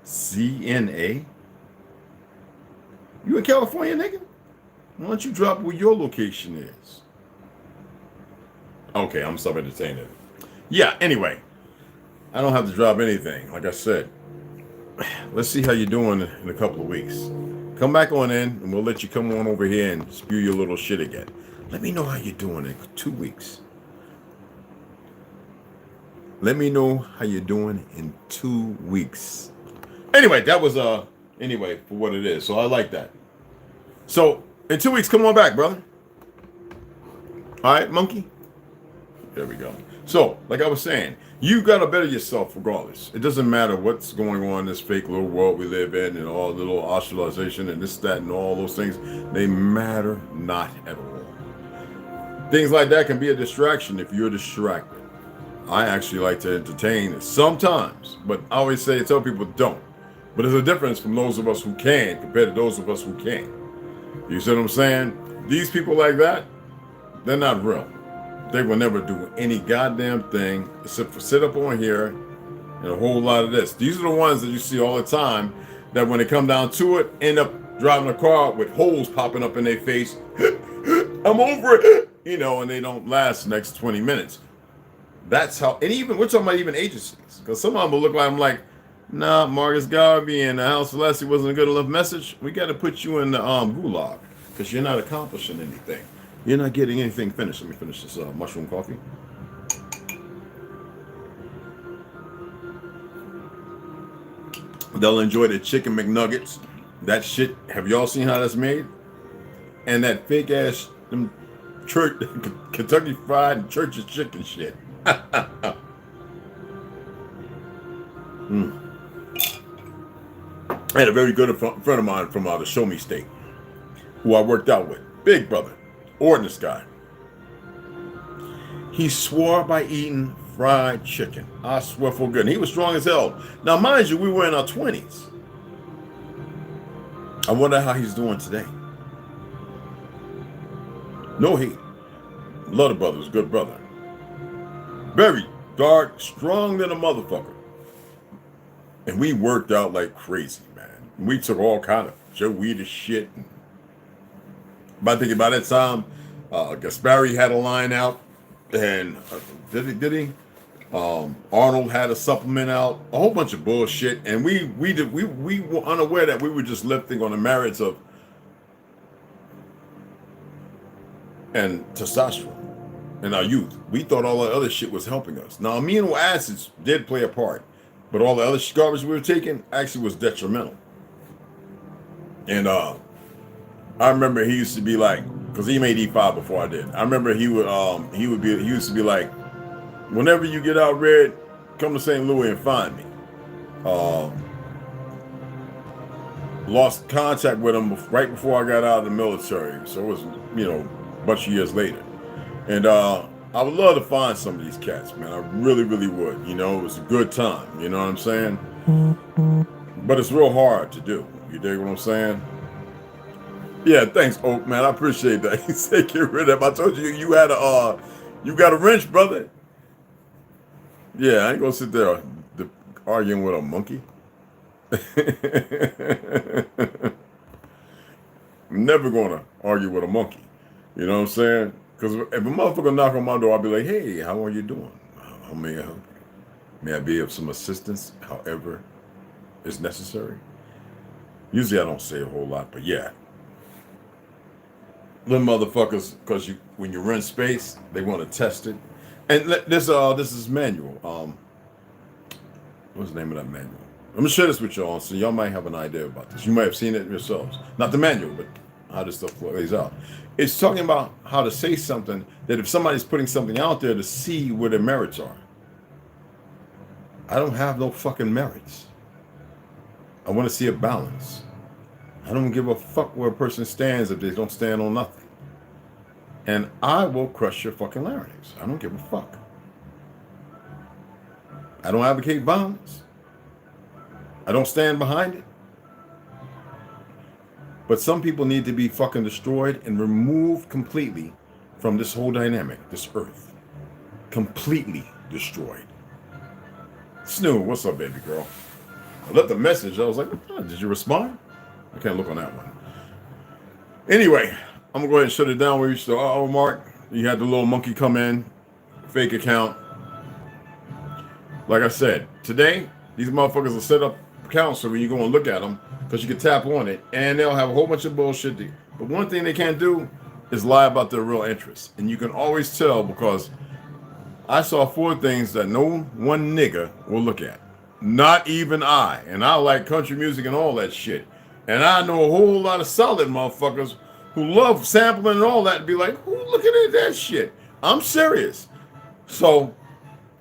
CNA? You in California, nigga? Why don't you drop where your location is? Okay, I'm self-entertaining. Yeah, anyway. I don't have to drop anything, like I said. Let's see how you're doing in a couple of weeks. Come back on in, and we'll let you come on over here and spew your little shit again. Let me know how you're doing in 2 weeks. Let me know how you're doing in 2 weeks. Anyway, that was anyway for what it is. So I like that. So in 2 weeks, come on back, brother. All right, monkey. There we go. So, like I was saying, you got to better yourself regardless. It doesn't matter what's going on in this fake little world we live in and all the little ostracization and this, that, and all those things. They matter not at all. Things like that can be a distraction if you're distracted. I actually like to entertain sometimes, but I always tell people don't. But there's a difference from those of us who can compared to those of us who can't. You see what I'm saying? These people like that, they're not real. They will never do any goddamn thing except for sit up on here and a whole lot of this. These are the ones that you see all the time that when they come down to it, end up driving a car with holes popping up in their face. I'm over it, and they don't last the next 20 minutes. That's how, and even, we're talking about even agencies, because some of them will look like, I'm like, nah, Marcus Garvey and House Celeste wasn't a good enough message. We got to put you in the gulag, because you're not accomplishing anything. You're not getting anything finished. Let me finish this mushroom coffee. They'll enjoy the chicken McNuggets That shit, have y'all seen how that's made? And that fake ass church Kentucky Fried and Church's chicken shit. Mm. I had a very good friend of mine from the Show Me State, who I worked out with. Big brother, ordinance guy. He swore by eating fried chicken. I swear for good. And he was strong as hell. Now, mind you, we were in our 20s. I wonder how he's doing today. No hate. Love the brother. Was a good brother. Very dark, strong than a motherfucker. And we worked out like crazy, man. We took all kind of Joe weed shit. But I think by that time, Gaspari had a line out. And did he? Arnold had a supplement out, a whole bunch of bullshit, and we were unaware that we were just lifting on the merits of and testosterone in our youth. We thought all the other shit was helping us. Now, amino acids did play a part, but all the other garbage we were taking actually was detrimental. And I remember he used to be like, because he made E5 before I did. I remember he used to be like, whenever you get out red, come to St. Louis and find me. Lost contact with him right before I got out of the military. So it was, a bunch of years later. And I would love to find some of these cats, man. I really, really would. It was a good time. You know what I'm saying? But it's real hard to do. You dig what I'm saying? Yeah, thanks, Oak, man. I appreciate that. He said get rid of him. I told you you got a wrench, brother. Yeah, I ain't gonna sit there arguing with a monkey. I'm never gonna argue with a monkey. You know what I'm saying? Because if a motherfucker knock on my door, I'll be like, hey, how are you doing? How may I help you? May I be of some assistance, however is necessary? Usually I don't say a whole lot, but yeah. Them motherfuckers, because when you rent space, they want to test it. And this is manual. What's the name of that manual? I'm gonna share this with y'all, so y'all might have an idea about this. You might have seen it yourselves. Not the manual, but how this stuff plays out. It's talking about how to say something that if somebody's putting something out there to see where their merits are. I don't have no fucking merits. I want to see a balance. I don't give a fuck where a person stands if they don't stand on nothing. And I will crush your fucking larynx. I don't give a fuck. I don't advocate violence. I don't stand behind it. But some people need to be fucking destroyed and removed completely from this whole dynamic, this earth. Completely destroyed. Snoo, what's up, baby girl? I left a message. I was like, oh, did you respond? I can't look on that one. Anyway, I'm gonna go ahead and shut it down. We reached the mark. You had the little monkey come in, fake account. Like I said, today these motherfuckers will set up accounts so when you go and look at them, because you can tap on it, and they'll have a whole bunch of bullshit. But one thing they can't do is lie about their real interests, and you can always tell because I saw 4 things that no one nigga will look at. Not even I. And I like country music and all that shit. And I know a whole lot of solid motherfuckers who love sampling and all that and be like, who looking at that shit? I'm serious. So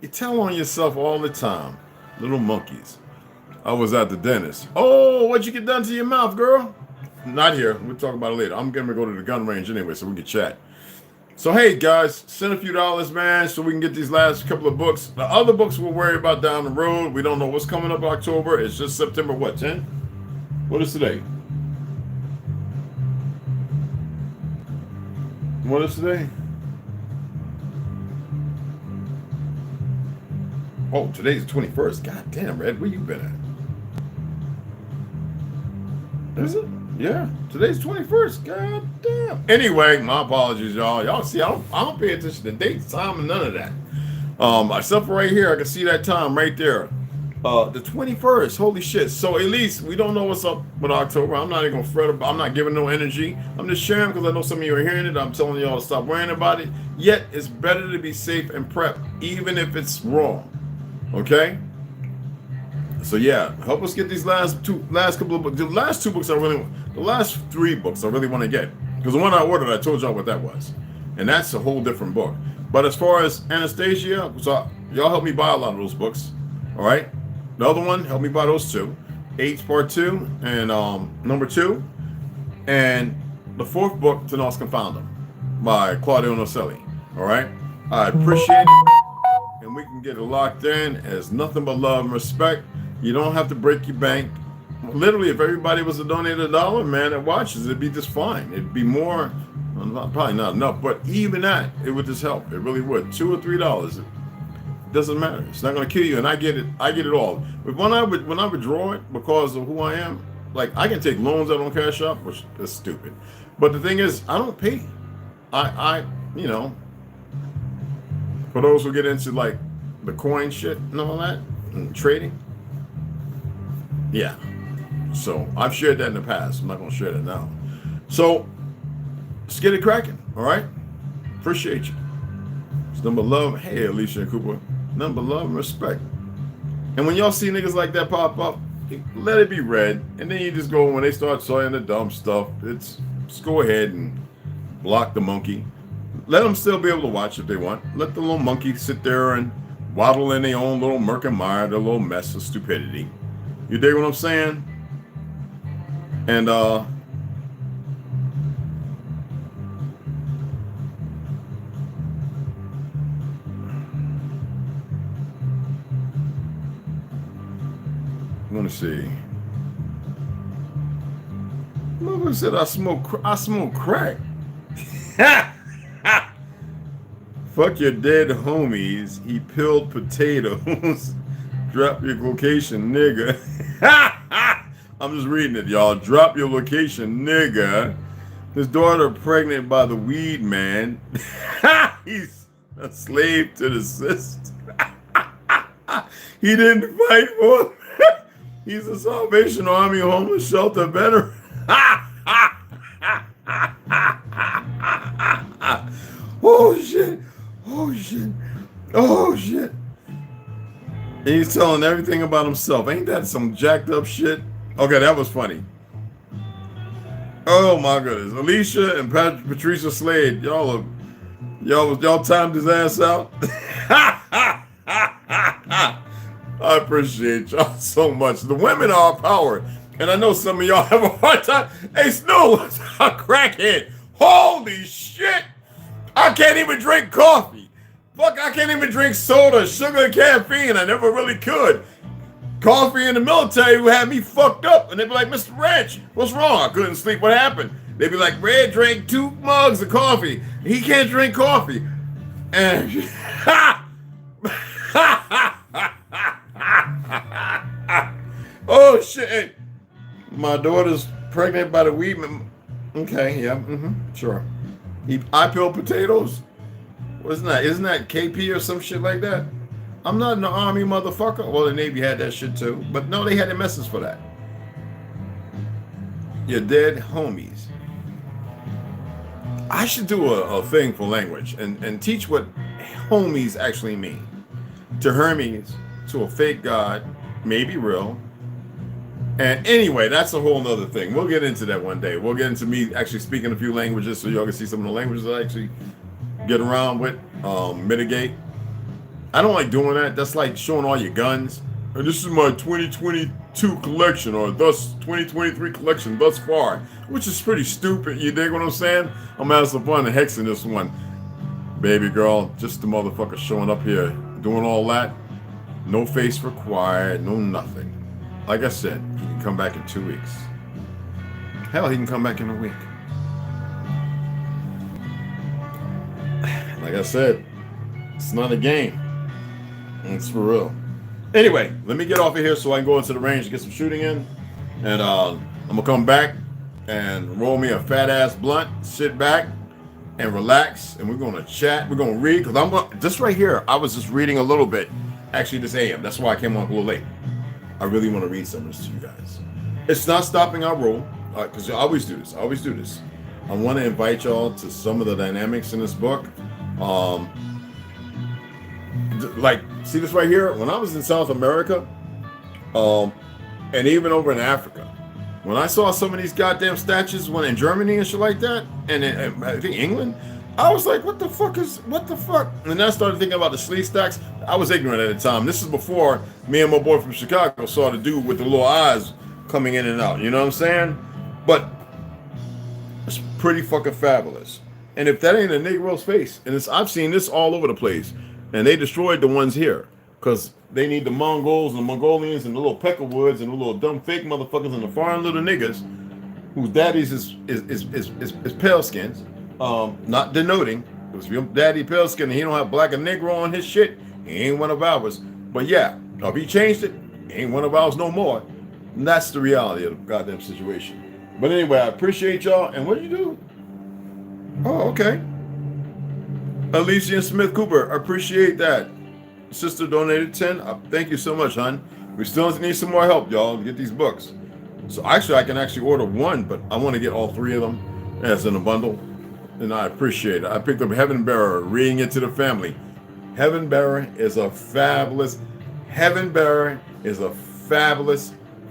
you tell on yourself all the time, little monkeys. I was at the dentist. Oh, what'd you get done to your mouth, girl? Not here. We'll talk about it later. I'm going to go to the gun range anyway so we can chat. So, hey, guys, send a few dollars, man, so we can get these last couple of books. The other books we'll worry about down the road. We don't know what's coming up in October. It's just September, what, 10? What is today? What is today? Oh, today's the 21st. God damn, Red, where you been at? Is it? Yeah, today's 21st. God damn. Anyway, my apologies, y'all. Y'all see, I don't pay attention to dates, time, and none of that. Except for right here, I can see that time right there. The 21st. Holy shit. So at least we don't know what's up with October. I'm not even gonna fret about. I'm not giving no energy. I'm just sharing because I know some of you are hearing it. I'm telling y'all to stop worrying about it. Yet it's better to be safe and prep, even if it's wrong. Okay? So yeah, help us get these last couple of books. The last two books the last three books I really want to get, because the one I ordered, I told y'all what that was, and that's a whole different book. But as far as Anastasia, so y'all help me buy a lot of those books. All right, the other one, help me buy those two, Eight's Part 2 and number 2, and the fourth book, To Nos Confoundum, by Claudio Nocelli. All right, I appreciate it, and we can get it locked in as nothing but love and respect. You don't have to break your bank. Literally, if everybody was to donate $1, man, that watches, it'd be just fine. It'd be more, well, probably not enough, but even that, it would just help. It really would. $2 or $3. It doesn't matter. It's not going to kill you, and I get it. I get it all. But when I withdraw it because of who I am, like, I can take loans out on Cashapp, which is stupid. But the thing is, I don't pay. I you know, for those who get into like the coin shit and all that and trading, yeah. So I've shared that in the past. I'm not gonna share that now. So let's get it cracking. All right. Appreciate you. It's number love. Hey, Alicia and Cooper. Number love and respect. And when y'all see niggas like that pop up, let it be read, and then you just go when they start saying the dumb stuff. Just go ahead and block the monkey. Let them still be able to watch if they want. Let the little monkey sit there and waddle in their own little murk and mire, their little mess of stupidity. You dig what I'm saying? And I'm gonna see. Mother said I smoke crack. Fuck your dead homies. He peeled potatoes. Drop your location, nigga. I'm just reading it, y'all. Drop your location, nigga. His daughter pregnant by the weed man. He's a slave to the system. He didn't fight for it. He's a Salvation Army homeless shelter veteran. Oh shit. Oh shit. Oh shit. And he's telling everything about himself. Ain't that some jacked up shit? Okay, that was funny. Oh my goodness. Alicia and Patricia Slade, y'all timed his ass out. I appreciate y'all so much. The women are our power. And I know some of y'all have a hard time. Hey, Snow, a crackhead. Holy shit. I can't even drink coffee. Fuck, I can't even drink soda, sugar, and caffeine. I never really could. Coffee in the military would have me fucked up. And they'd be like, Mr. Ranch, what's wrong? I couldn't sleep. What happened? They'd be like, Red drank 2 mugs of coffee. He can't drink coffee. And oh shit. My daughter's pregnant by the weed man. Okay, yeah, sure. I peel potatoes? What's that? Isn't that KP or some shit like that? I'm not in the Army, motherfucker. Well, the Navy had that shit too. But no, they had the message for that. Your dead homies. I should do a thing for language and teach what homies actually mean. To Hermes, to a fake god, maybe real. And anyway, that's a whole nother thing. We'll get into that one day. We'll get into me actually speaking a few languages so y'all can see some of the languages I actually get around with, mitigate. I don't like doing that. That's like showing all your guns. And this is my 2022 collection, or thus 2023 collection thus far, which is pretty stupid. You dig what I'm saying? I'm having some fun hexing this one. Baby girl, just the motherfucker showing up here, doing all that. No face required, no nothing. Like I said, he can come back in 2 weeks. Hell, he can come back in a week. Like I said, it's not a game. It's for real. Anyway, let me get off of here so I can go into the range and get some shooting in. And I'm going to come back and roll me a fat ass blunt, sit back and relax. And we're going to chat. We're going to read. Because I'm going, this right here, I was just reading a little bit. Actually, this AM. That's why I came on a little late. I really want to read some of this to you guys. It's not stopping our rule, because I always do this. I want to invite y'all to some of the dynamics in this book. Like, see this right here? When I was in South America, And even over in Africa, when I saw some of these goddamn statues when in Germany and shit like that, and I think England, I was like, what the fuck? And then I started thinking about the sleeve stacks. I was ignorant at the time. This is before me and my boy from Chicago saw the dude with the little eyes coming in and out. You know what I'm saying? But it's pretty fucking fabulous. And if that ain't a Negro's face, and I've seen this all over the place, and they destroyed the ones here because they need the Mongols and the Mongolians and the little peckerwoods and the little dumb fake motherfuckers and the foreign little niggas whose daddies is pale skins. Not denoting, because if your daddy pale skin and he don't have black and Negro on his shit, he ain't one of ours. But yeah, if he changed it, he ain't one of ours no more. And that's the reality of the goddamn situation. But anyway, I appreciate y'all. And what did you do? Oh, okay. Alicia Smith Cooper, I appreciate that. Sister donated 10. Thank you so much, hon. We still need some more help, y'all, to get these books. So actually, I can actually order one, but I want to get all three of them as in a bundle. And I appreciate it. I picked up Heaven Bearer, reading it to the family. Heaven Bearer is a fabulous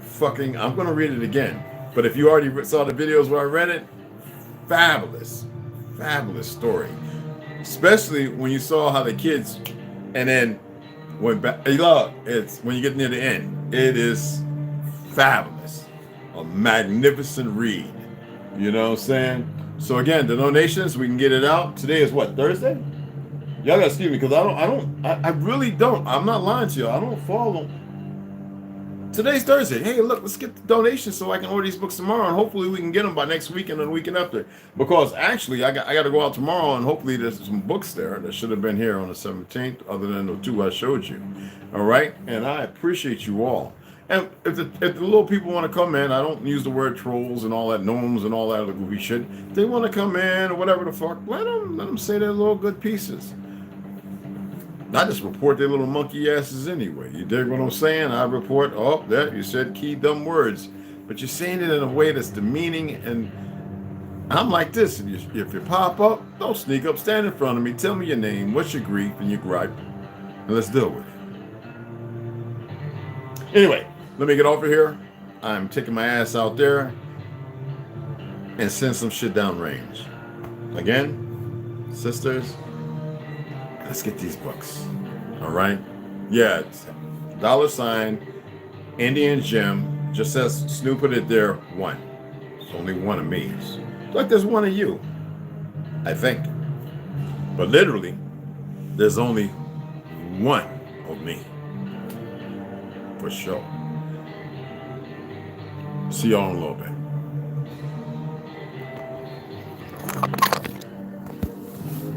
fucking, I'm going to read it again. But if you already saw the videos where I read it, fabulous story. Especially when you saw how the kids, and then when it's when you get near the end, it is fabulous. A magnificent read. You know what I'm saying? So again, the donations, we can get it out. Today is what, Thursday? Y'all gotta excuse me, because I really don't. I'm not lying to you. I don't follow. Today's Thursday. Hey, look, let's get the donations so I can order these books tomorrow, and hopefully we can get them by next weekend and the weekend after. Because actually, I got to go out tomorrow, and hopefully there's some books there that should have been here on the 17th, other than the two I showed you. All right, and I appreciate you all. And if the little people want to come in, I don't use the word trolls and all that, gnomes and all that other goofy shit. If they want to come in or whatever the fuck, let them say their little good pieces. I just report their little monkey asses anyway. You dig what I'm saying? I report, oh, there, you said key dumb words. But you're saying it in a way that's demeaning, and I'm like this. If you pop up, don't sneak up, stand in front of me, tell me your name, what's your grief and your gripe, and let's deal with it. Anyway, let me get off of here. I'm taking my ass out there and send some shit down range. Again, sisters, let's get these books. All right? Yeah, it's $ Indian Gem. Just says Snoop put it there, one. There's only one of me. It's like there's one of you, I think. But literally, there's only one of me. For sure. See y'all in a little bit.